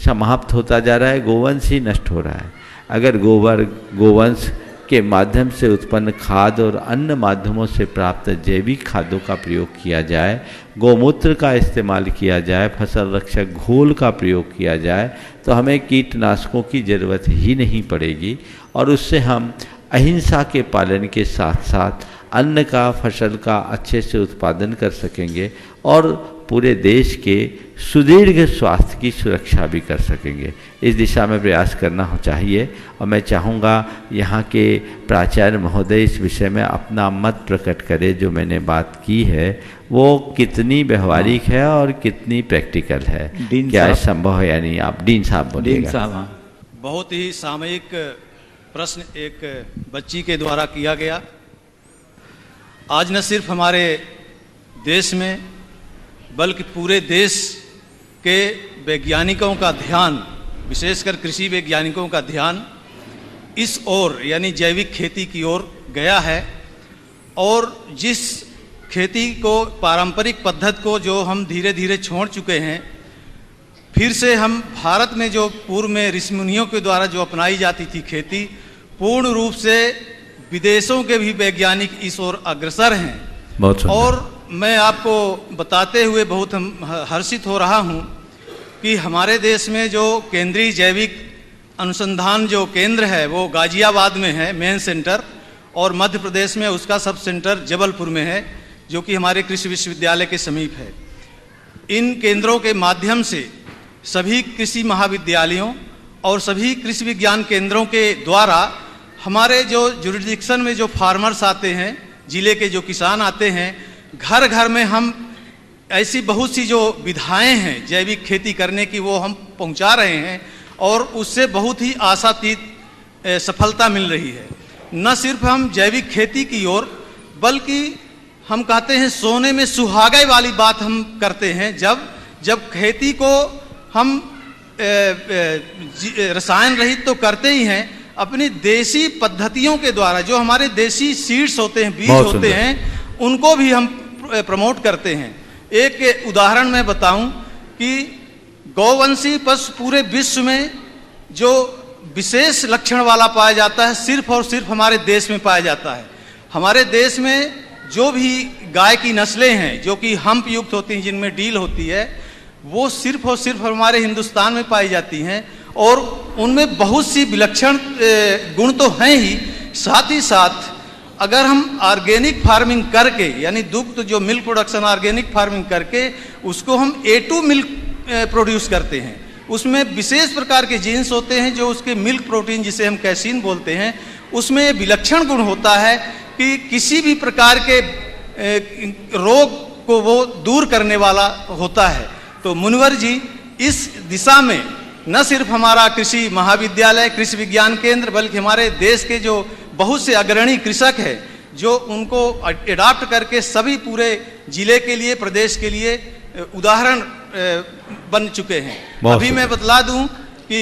समाप्त होता जा रहा है, गोवंश ही नष्ट हो रहा है। अगर गोबर, गोवंश के माध्यम से उत्पन्न खाद और अन्य माध्यमों से प्राप्त जैविक खादों का प्रयोग किया जाए, गौमूत्र का इस्तेमाल किया जाए, फसल रक्षक घोल का प्रयोग किया जाए, तो हमें कीटनाशकों की ज़रूरत ही नहीं पड़ेगी, और उससे हम अहिंसा के पालन के साथ साथ अन्न का, फसल का अच्छे से उत्पादन कर सकेंगे, और पूरे देश के सुदीर्घ स्वास्थ्य की सुरक्षा भी कर सकेंगे। इस दिशा में प्रयास करना चाहिए, और मैं चाहूँगा यहाँ के प्राचार्य महोदय इस विषय में अपना मत प्रकट करें। जो मैंने बात की है वो कितनी व्यवहारिक है और कितनी प्रैक्टिकल है, क्या संभव है या नहीं। आप डीन साहब बोलिएगा। बहुत ही सामयिक प्रश्न एक बच्ची के द्वारा किया गया। आज न सिर्फ हमारे देश में बल्कि पूरे देश के वैज्ञानिकों का ध्यान, विशेषकर कृषि वैज्ञानिकों का ध्यान इस ओर यानी जैविक खेती की ओर गया है। और जिस खेती को, पारंपरिक पद्धति को जो हम धीरे धीरे छोड़ चुके हैं, फिर से हम भारत में जो पूर्व में ऋषि मुनियों के द्वारा जो अपनाई जाती थी खेती, पूर्ण रूप से विदेशों के भी वैज्ञानिक इस ओर अग्रसर हैं। और मैं आपको बताते हुए बहुत हर्षित हो रहा हूं कि हमारे देश में जो केंद्रीय जैविक अनुसंधान जो केंद्र है वो गाजियाबाद में है, मेन सेंटर, और मध्य प्रदेश में उसका सब सेंटर जबलपुर में है, जो कि हमारे कृषि विश्वविद्यालय के समीप है। इन केंद्रों के माध्यम से सभी कृषि महाविद्यालयों और सभी कृषि विज्ञान केंद्रों के द्वारा हमारे जो जुरिडिक्शन में जो फार्मर्स आते हैं, जिले के जो किसान आते हैं, घर घर में हम ऐसी बहुत सी जो विधाएं हैं जैविक खेती करने की वो हम पहुंचा रहे हैं, और उससे बहुत ही आशातीत सफलता मिल रही है। न सिर्फ हम जैविक खेती की ओर, बल्कि हम कहते हैं सोने में सुहागे वाली बात हम करते हैं। जब खेती को हम रसायन रहित तो करते ही हैं, अपनी देसी पद्धतियों के द्वारा जो हमारे देसी सीड्स होते हैं, बीज होते हैं, उनको भी हम प्रमोट करते हैं। एक उदाहरण मैं बताऊं कि गौवंशी पशु पूरे विश्व में जो विशेष लक्षण वाला पाया जाता है, सिर्फ और सिर्फ हमारे देश में पाया जाता है। हमारे देश में जो भी गाय की नस्लें हैं जो कि हम्प युक्त होती हैं, जिनमें डील होती है, वो सिर्फ और सिर्फ हमारे हिंदुस्तान में पाई जाती हैं, और उनमें बहुत सी विलक्षण गुण तो हैं ही, साथ ही साथ अगर हम ऑर्गेनिक फार्मिंग करके, यानी दुग्ध जो मिल्क प्रोडक्शन ऑर्गेनिक फार्मिंग करके उसको हम A2 मिल्क प्रोड्यूस करते हैं, उसमें विशेष प्रकार के जीन्स होते हैं जो उसके मिल्क प्रोटीन, जिसे हम कैसीन बोलते हैं, उसमें विलक्षण गुण होता है कि किसी भी प्रकार के रोग को वो दूर करने वाला होता है। तो मुनिवर जी इस दिशा में न सिर्फ हमारा कृषि महाविद्यालय, कृषि विज्ञान केंद्र, बल्कि हमारे देश के जो बहुत से अग्रणी कृषक हैं जो उनको एडाप्ट करके सभी पूरे जिले के लिए, प्रदेश के लिए उदाहरण बन चुके हैं। अभी मैं बतला दूं कि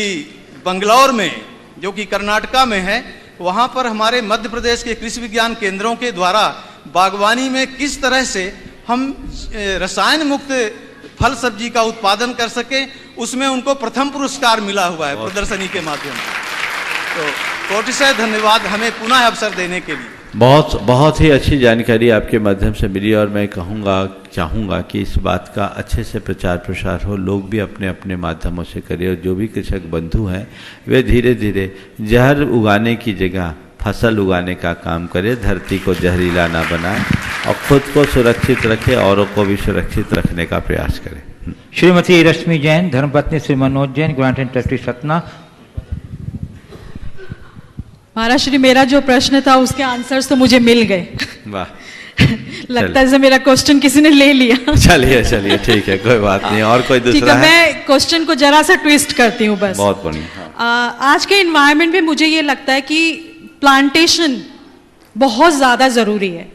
बंगलौर में, जो कि कर्नाटका में है, वहाँ पर हमारे मध्य प्रदेश के कृषि विज्ञान केंद्रों के द्वारा बागवानी में किस तरह से हम रसायन मुक्त फल सब्जी का उत्पादन कर सके, उसमें उनको प्रथम पुरस्कार मिला हुआ है प्रदर्शनी के माध्यम से। तो कोटिशय धन्यवाद हमें पुनः अवसर देने के लिए। बहुत ही अच्छी जानकारी आपके माध्यम से मिली, और मैं चाहूँगा कि इस बात का अच्छे से प्रचार प्रसार हो, लोग भी अपने अपने माध्यमों से करें, और जो भी कृषक बंधु हैं वे धीरे धीरे जहर उगाने की जगह फसल उगाने का काम करें, धरती को जहरीला ना बनाएं और खुद को सुरक्षित रखें, औरों को भी सुरक्षित रखने का प्रयास करें। श्रीमती रश्मि जैन, धर्मपत्नी Shri Manoj Jain, grant and trustee Satna. महाराज श्री, मेरा जो प्रश्न था उसके आंसर्स तो मुझे मिल गए। वाह लगता है मेरा क्वेश्चन किसी ने ले लिया। चलिए ठीक है, कोई बात नहीं। और कोई दूसरा? ठीक है, मैं क्वेश्चन को जरा सा ट्विस्ट करती हूँ बस। बहुत बढ़िया। आज के इन्वायरमेंट में मुझे ये लगता है कि प्लांटेशन बहुत ज़्यादा ज़रूरी है,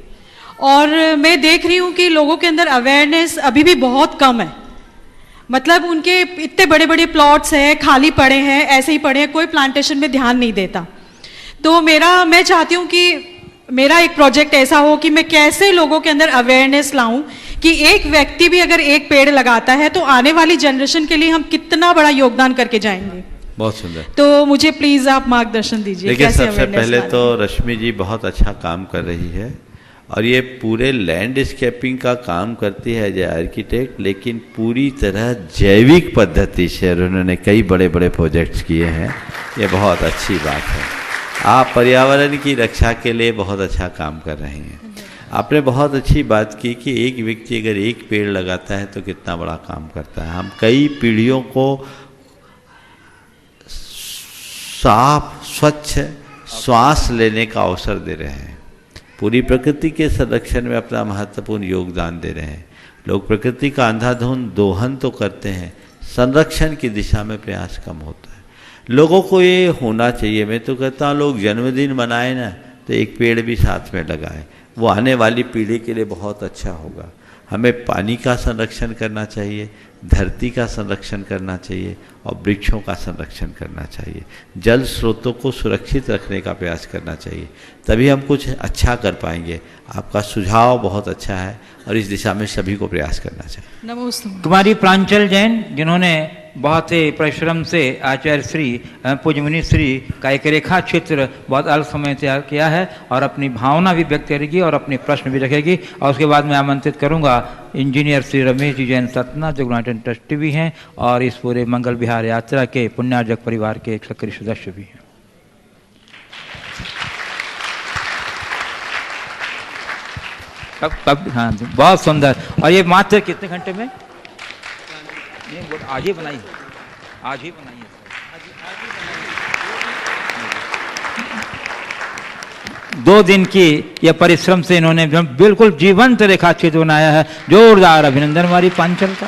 और मैं देख रही हूँ कि लोगों के अंदर अवेयरनेस अभी भी बहुत कम है। मतलब उनके इतने बड़े बड़े प्लॉट्स हैं, खाली पड़े हैं, ऐसे ही पड़े हैं, कोई प्लांटेशन में ध्यान नहीं देता। तो मैं चाहती हूँ कि मेरा एक प्रोजेक्ट ऐसा हो कि मैं कैसे लोगों के अंदर अवेयरनेस लाऊं कि एक व्यक्ति भी अगर एक पेड़ लगाता है तो आने वाली जनरेशन के लिए हम कितना बड़ा योगदान करके जाएंगे। बहुत सुंदर। तो मुझे प्लीज आप मार्गदर्शन दीजिए। देखिए, सबसे पहले तो रश्मि जी बहुत अच्छा काम कर रही है, और ये पूरे लैंडस्केपिंग का काम करती है एज ए आर्किटेक्ट, लेकिन पूरी तरह जैविक पद्धति से उन्होंने कई बड़े बड़े प्रोजेक्ट्स किए हैं। ये बहुत अच्छी बात है। आप पर्यावरण की रक्षा के लिए बहुत अच्छा काम कर रही हैं। आपने बहुत अच्छी बात की कि एक व्यक्ति अगर एक पेड़ लगाता है तो कितना बड़ा काम करता है। हम कई पीढ़ियों को साफ स्वच्छ श्वास लेने का अवसर दे रहे हैं, पूरी प्रकृति के संरक्षण में अपना महत्वपूर्ण योगदान दे रहे हैं। लोग प्रकृति का अंधाधुंध दोहन तो करते हैं, संरक्षण की दिशा में प्रयास कम होता है। लोगों को ये होना चाहिए, मैं तो कहता हूँ लोग जन्मदिन मनाए ना तो एक पेड़ भी साथ में लगाएं, वो आने वाली पीढ़ी के लिए बहुत अच्छा होगा। हमें पानी का संरक्षण करना चाहिए, धरती का संरक्षण करना चाहिए और वृक्षों का संरक्षण करना चाहिए। जल स्रोतों को सुरक्षित रखने का प्रयास करना चाहिए, तभी हम कुछ अच्छा कर पाएंगे। आपका सुझाव बहुत अच्छा है और इस दिशा में सभी को प्रयास करना चाहिए। नमस्ते। कुमारी प्रांचल जैन, जिन्होंने बहुत ही परिश्रम से आचार्य श्री पूज्य मुनि श्री का एक रेखा चित्र बहुत अल्प समय तैयार किया है और अपनी भावना भी व्यक्त करेगी और अपने प्रश्न भी रखेगी। और उसके बाद मैं आमंत्रित करूंगा इंजीनियर श्री रमेश जी जैन सतना, जो गुणाटन ट्रस्टी भी हैं और इस पूरे मंगल विहार यात्रा के पुण्यार्जक परिवार के एक सक्रिय सदस्य भी हैं। कब हाँ, बहुत सुंदर। और ये मात्र कितने घंटे में? आज ही बनाई, आज ही बनाई। दो दिन की यह परिश्रम से इन्होंने बिल्कुल जीवंत रेखा चित्र बनाया है। जोरदार अभिनंदन हमारी पांचल का।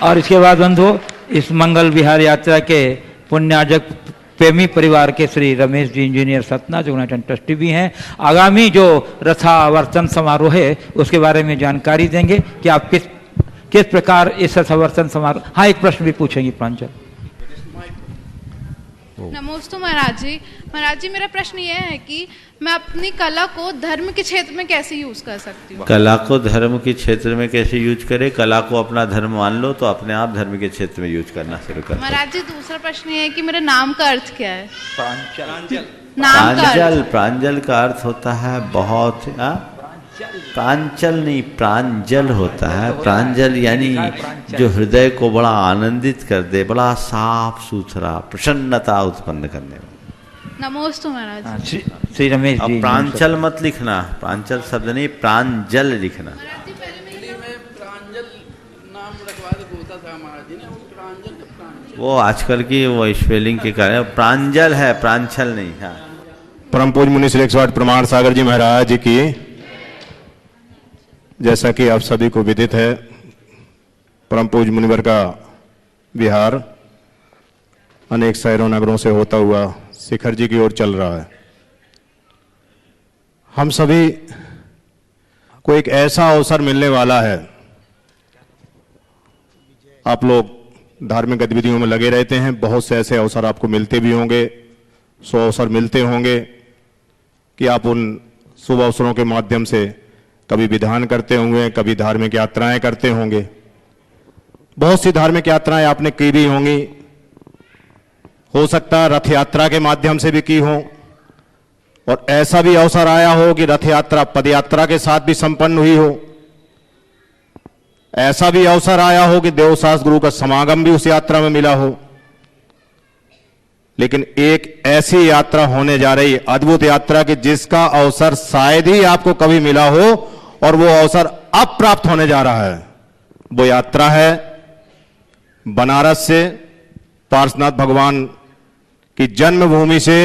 और इसके बाद बंधु, इस मंगल विहार यात्रा के पुण्यार्जक प्रेमी परिवार के श्री रमेश जी इंजीनियर सतना, जो गुणाटन ट्रस्टी भी हैं, आगामी जो रथावर्तन समारोह है उसके बारे में जानकारी देंगे कि आप किस प्रकार इस रथावर्तन समारोह। हाँ, एक प्रश्न भी पूछेंगी प्रांचल। नमस्ते महाराज जी। महाराज जी, मेरा प्रश्न यह है कि मैं अपनी कला को धर्म के क्षेत्र में कैसे यूज कर सकती हूँ? कला को धर्म के क्षेत्र में कैसे यूज करें? कला को अपना धर्म मान लो तो अपने आप धर्म के क्षेत्र में यूज करना शुरू कर। महाराज जी, दूसरा प्रश्न ये है कि मेरे नाम का अर्थ क्या है? प्रांजल। नाम प्रांजल का अर्थ होता है बहुत, प्रांचल नहीं, प्रांजल होता है। प्रांजल यानी जो हृदय को बड़ा आनंदित कर दे, बड़ा साफ सुथरा, प्रसन्नता उत्पन्न करने वाला। नमस्ते महाराज। श्री रमेश जी, प्रांचल मत लिखना, प्रांचल शब्द नहीं, प्रांजल लिखना। वो आजकल की वो स्पेलिंग के कारण प्रांजल है, प्रांचल नहीं। हाँ, परम पूज्य मुनि श्री 108 प्रमाण सागर जी महाराज जी की। जैसा कि आप सभी को विदित है, परम पूज्य मुनिवर का विहार अनेक शहरों नगरों से होता हुआ शिखर जी की ओर चल रहा है। हम सभी को एक ऐसा अवसर मिलने वाला है। आप लोग धार्मिक गतिविधियों में लगे रहते हैं, बहुत से ऐसे अवसर आपको मिलते भी होंगे, 100 अवसर मिलते होंगे कि आप उन शुभ अवसरों के माध्यम से कभी विधान करते होंगे, कभी धार्मिक यात्राएं करते होंगे। बहुत सी धार्मिक यात्राएं आपने की भी होंगी, हो सकता है रथ यात्रा के माध्यम से भी की हो, और ऐसा भी अवसर आया हो कि रथ यात्रा पद यात्रा के साथ भी संपन्न हुई हो। ऐसा भी अवसर आया हो कि देवशास्त्र गुरु का समागम भी उस यात्रा में मिला हो। लेकिन एक ऐसी यात्रा होने जा रही, अद्भुत यात्रा की जिसका अवसर शायद ही आपको कभी मिला हो, और वो अवसर अब प्राप्त होने जा रहा है। वो यात्रा है बनारस से पार्श्वनाथ भगवान की जन्मभूमि से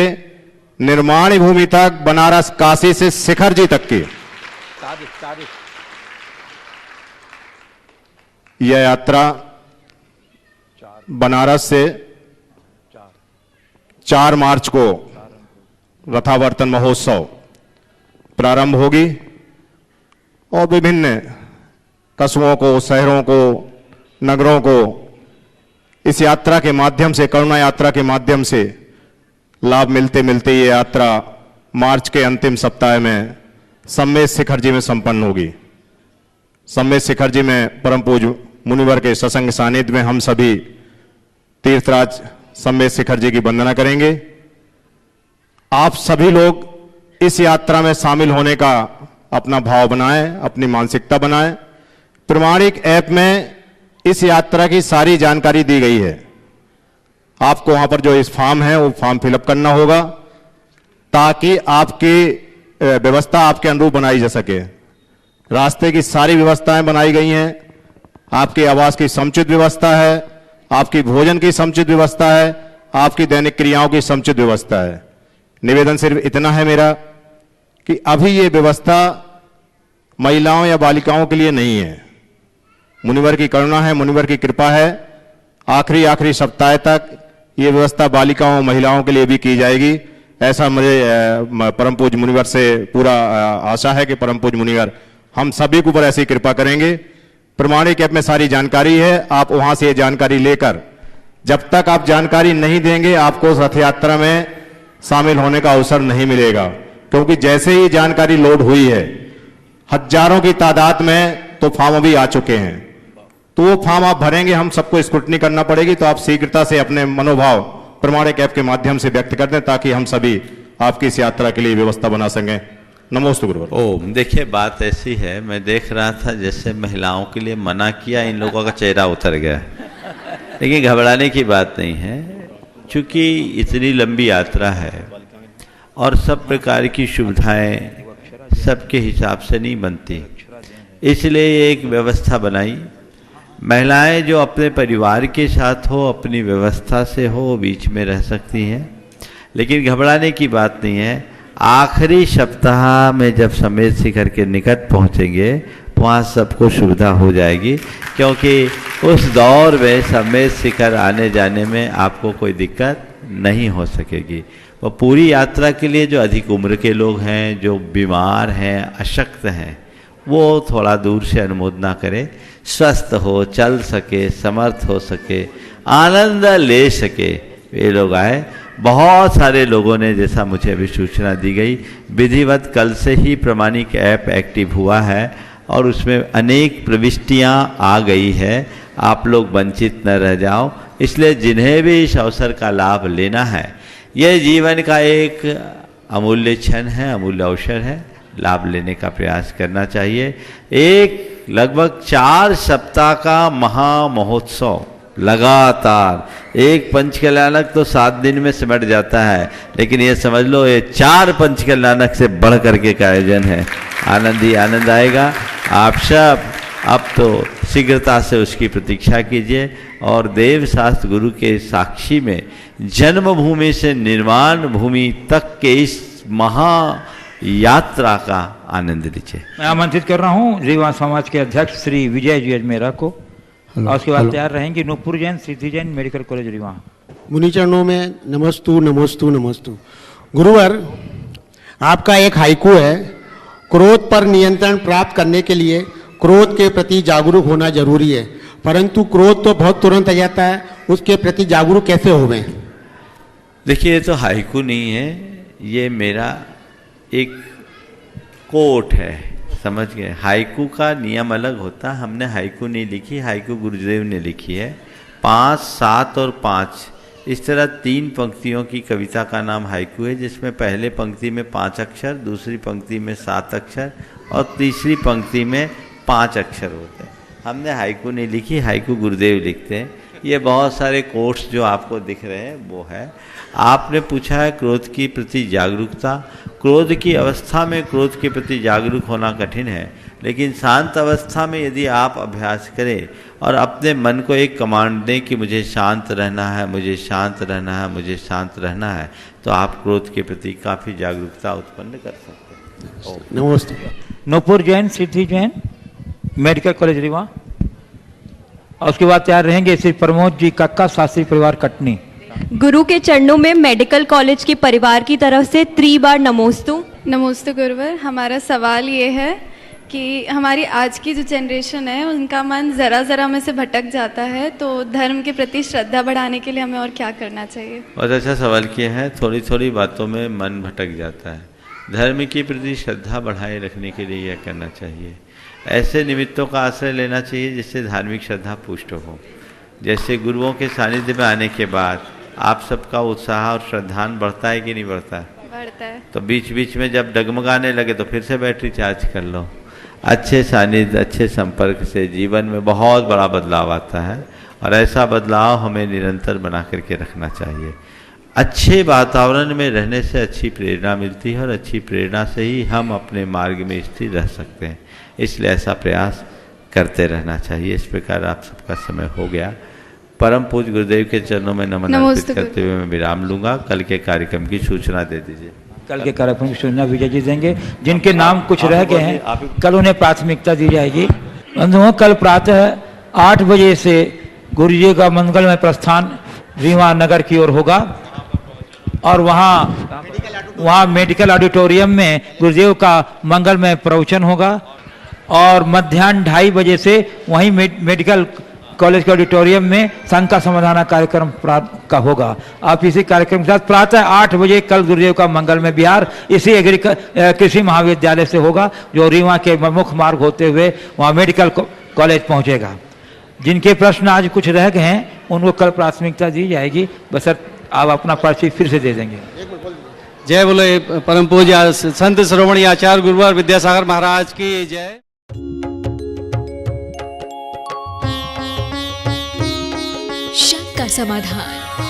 निर्माण भूमि तक, बनारस काशी से शिखर जी तक की यह यात्रा बनारस से 4 मार्च को रथावर्तन महोत्सव प्रारंभ होगी और विभिन्न कस्बों को, शहरों को, नगरों को इस यात्रा के माध्यम से, करुणा यात्रा के माध्यम से लाभ मिलते मिलते ये यात्रा मार्च के अंतिम सप्ताह में सम्मेद शिखर जी में संपन्न होगी। सम्मेद शिखर जी में परम पूज्य मुनिवर के सत्संग सानिध्य में हम सभी तीर्थराज सम्मेद शिखर जी की वंदना करेंगे। आप सभी लोग इस यात्रा में शामिल होने का अपना भाव बनाएं, अपनी मानसिकता बनाएं। प्रमाणिक ऐप में इस यात्रा की सारी जानकारी दी गई है। आपको वहां पर जो इस फॉर्म है वो फॉर्म फिलअप करना होगा ताकि आपकी व्यवस्था आपके अनुरूप बनाई जा सके। रास्ते की सारी व्यवस्थाएं बनाई गई हैं। आपके आवास की समुचित व्यवस्था है, आपकी भोजन की समुचित व्यवस्था है, आपकी दैनिक क्रियाओं की समुचित व्यवस्था है। निवेदन सिर्फ इतना है मेरा कि अभी ये व्यवस्था महिलाओं या बालिकाओं के लिए नहीं है। मुनिवर की करुणा है, मुनिवर की कृपा है, आखिरी सप्ताह तक ये व्यवस्था बालिकाओं महिलाओं के लिए भी की जाएगी। ऐसा मुझे परम पूज्य मुनिवर से पूरा आशा है कि परम पूज्य मुनिवर हम सभी के ऊपर ऐसी कृपा करेंगे। प्रमाणिक ऐप में सारी जानकारी है, आप वहां से ये जानकारी लेकर, जब तक आप जानकारी नहीं देंगे आपको रथ यात्रा में शामिल होने का अवसर नहीं मिलेगा, क्योंकि जैसे ही जानकारी लोड हुई है हजारों की तादाद में तो फॉर्म भी आ चुके हैं, तो वो फॉर्म आप भरेंगे, हम सबको स्क्रूटनी करना पड़ेगी, तो आप शीघ्रता से अपने मनोभाव प्रमाणिक ऐप के माध्यम से व्यक्त कर दें ताकि हम सभी आपकी इस यात्रा के लिए व्यवस्था बना सकें। नमोस्तु गुरुवर। ओम, देखिए बात ऐसी है, मैं देख रहा था जैसे महिलाओं के लिए मना किया, इन लोगों का चेहरा उतर गया, लेकिन घबराने की बात नहीं है, क्योंकि इतनी लंबी यात्रा है और सब प्रकार की सुविधाएं सबके हिसाब से नहीं बनती, इसलिए एक व्यवस्था बनाई। महिलाएं जो अपने परिवार के साथ हो, अपनी व्यवस्था से हो, बीच में रह सकती हैं, लेकिन घबराने की बात नहीं है। आखिरी सप्ताह में जब समेत शिखर के निकट पहुंचेंगे वहाँ सबको सुविधा हो जाएगी, क्योंकि उस दौर में समेत शिखर आने जाने में आपको कोई दिक्कत नहीं हो सकेगी। वो पूरी यात्रा के लिए जो अधिक उम्र के लोग हैं, जो बीमार हैं, अशक्त हैं, वो थोड़ा दूर से अनुमोदना करें, स्वस्थ हो, चल सके, समर्थ हो सके, आनंद ले सके, ये लोग आए। बहुत सारे लोगों ने, जैसा मुझे अभी सूचना दी गई, विधिवत कल से ही प्रमाणिक ऐप एक्टिव हुआ है और उसमें अनेक प्रविष्टियां आ गई है, आप लोग वंचित न रह जाओ। इसलिए जिन्हें भी इस अवसर का लाभ लेना है, यह जीवन का एक अमूल्य क्षण है, अमूल्य अवसर है, लाभ लेने का प्रयास करना चाहिए। एक लगभग 4 सप्ताह का महा महोत्सव लगातार, एक पंचकल्याणक तो 7 दिन में सिमट जाता है, लेकिन ये समझ लो ये 4 पंचकल्याणक से बढ़ करके का आयोजन है। आनंद ही आनंद आएगा। आप सब अब तो शीघ्रता से उसकी प्रतीक्षा कीजिए और देव शास्त्र गुरु के साक्षी में जन्मभूमि से निर्वाण भूमि तक के इस महा यात्रा का आनंद लीजिए। मैं आमंत्रित कर रहा हूँ रीवा समाज के अध्यक्ष श्री विजय जी अजमेरा को, और उसके बाद तैयार रहेंगे नूपुर जैन, सिद्धि जैन, मेडिकल कॉलेज रीवा। मुनि चरणों में नमस्तु नमस्तु नमस्तु। गुरुवर, आपका एक हाइकू है, क्रोध पर नियंत्रण प्राप्त करने के लिए क्रोध के प्रति जागरूक होना जरूरी है, परंतु क्रोध तो बहुत तुरंत आ जाता है, उसके प्रति जागरूक कैसे होवें? देखिए, ये तो हाइकू नहीं है, ये मेरा एक कोट है, समझ गए। हाइकू का नियम अलग होता है, हमने हाइकू नहीं लिखी, हाइकू गुरुदेव ने लिखी है। 5, 7 और 5 इस तरह 3 पंक्तियों की कविता का नाम हाइकू है, जिसमें पहले पंक्ति में 5 अक्षर, दूसरी पंक्ति में 7 अक्षर और तीसरी पंक्ति में 5 अक्षर होते हैं। हमने हाइकू नहीं लिखी, हाइकू गुरुदेव लिखते हैं। ये बहुत सारे कोट्स जो आपको दिख रहे हैं वो है। आपने पूछा है क्रोध की प्रति जागरूकता। क्रोध की अवस्था में क्रोध के प्रति जागरूक होना कठिन है, लेकिन शांत अवस्था में यदि आप अभ्यास करें और अपने मन को एक कमांड दें कि मुझे शांत रहना है, मुझे शांत रहना है, मुझे शांत रहना है, तो आप क्रोध के प्रति काफ़ी जागरूकता उत्पन्न कर सकते हैं। नमस्ते। नूपुर जैन, सिद्धि जैन, मेडिकल कॉलेज रीवा, और उसके बाद तैयार रहेंगे श्री प्रमोद जी कक्का, शास्त्री परिवार कटनी। गुरु के चरणों में मेडिकल कॉलेज के परिवार की तरफ से 3 बार नमोस्तु। नमस्ते गुरुवर। हमारा सवाल ये है कि हमारी आज की जो जनरेशन है उनका मन ज़रा में से भटक जाता है, तो धर्म के प्रति श्रद्धा बढ़ाने के लिए हमें और क्या करना चाहिए? बहुत अच्छा सवाल किया है। थोड़ी थोड़ी बातों में मन भटक जाता है, धर्म के प्रति श्रद्धा बढ़ाए रखने के लिए यह करना चाहिए। ऐसे निमित्तों का आश्रय लेना चाहिए जिससे धार्मिक श्रद्धा पुष्ट हो। जैसे गुरुओं के सानिध्य में आने के बाद आप सबका उत्साह और श्रद्धान बढ़ता है कि नहीं बढ़ता है? बढ़ता है। तो बीच बीच में जब डगमगाने लगे तो फिर से बैटरी चार्ज कर लो। अच्छे सानिध्य, अच्छे संपर्क से जीवन में बहुत बड़ा बदलाव आता है, और ऐसा बदलाव हमें निरंतर बना करके रखना चाहिए। अच्छे वातावरण में रहने से अच्छी प्रेरणा मिलती है, और अच्छी प्रेरणा से ही हम अपने मार्ग में स्थिर रह सकते हैं। इसलिए ऐसा प्रयास करते रहना चाहिए। इस प्रकार आप सबका समय हो गया। परम पूज्य गुरुदेव के चरणों में नमन अर्पित करते हुए मैं विराम लूंगा। कल के कार्यक्रम की सूचना दे दीजिए। कल के कार्यक्रम की सूचना विजय जी देंगे। जिनके नाम कुछ रह गए हैं कल उन्हें प्राथमिकता दी जाएगी। बंधुओं, कल प्रातः 8 बजे से गुरु जी का मंगलमय प्रस्थान रीवा नगर की ओर होगा, और वहाँ मेडिकल ऑडिटोरियम में गुरुदेव का मंगलमय प्रवचन होगा। और मध्याह्न 2:30 बजे से वहीं मेडिकल कॉलेज के ऑडिटोरियम में शंका समाधान कार्यक्रम का होगा। आप इसी कार्यक्रम के साथ प्रातः 8 बजे कल गुरुदेव का मंगलमय विहार इसी कृषि महाविद्यालय से होगा, जो रीवा के मुख्य मार्ग होते हुए वहाँ मेडिकल कॉलेज पहुँचेगा। जिनके प्रश्न आज कुछ रह गए हैं उनको कल प्राथमिकता दी जाएगी, बस आप अपना पर्ची फिर से दे देंगे। जय बोले परम पूज्य संत शिरोमणि आचार्य गुरुवार विद्यासागर महाराज की जय। शंका समाधान।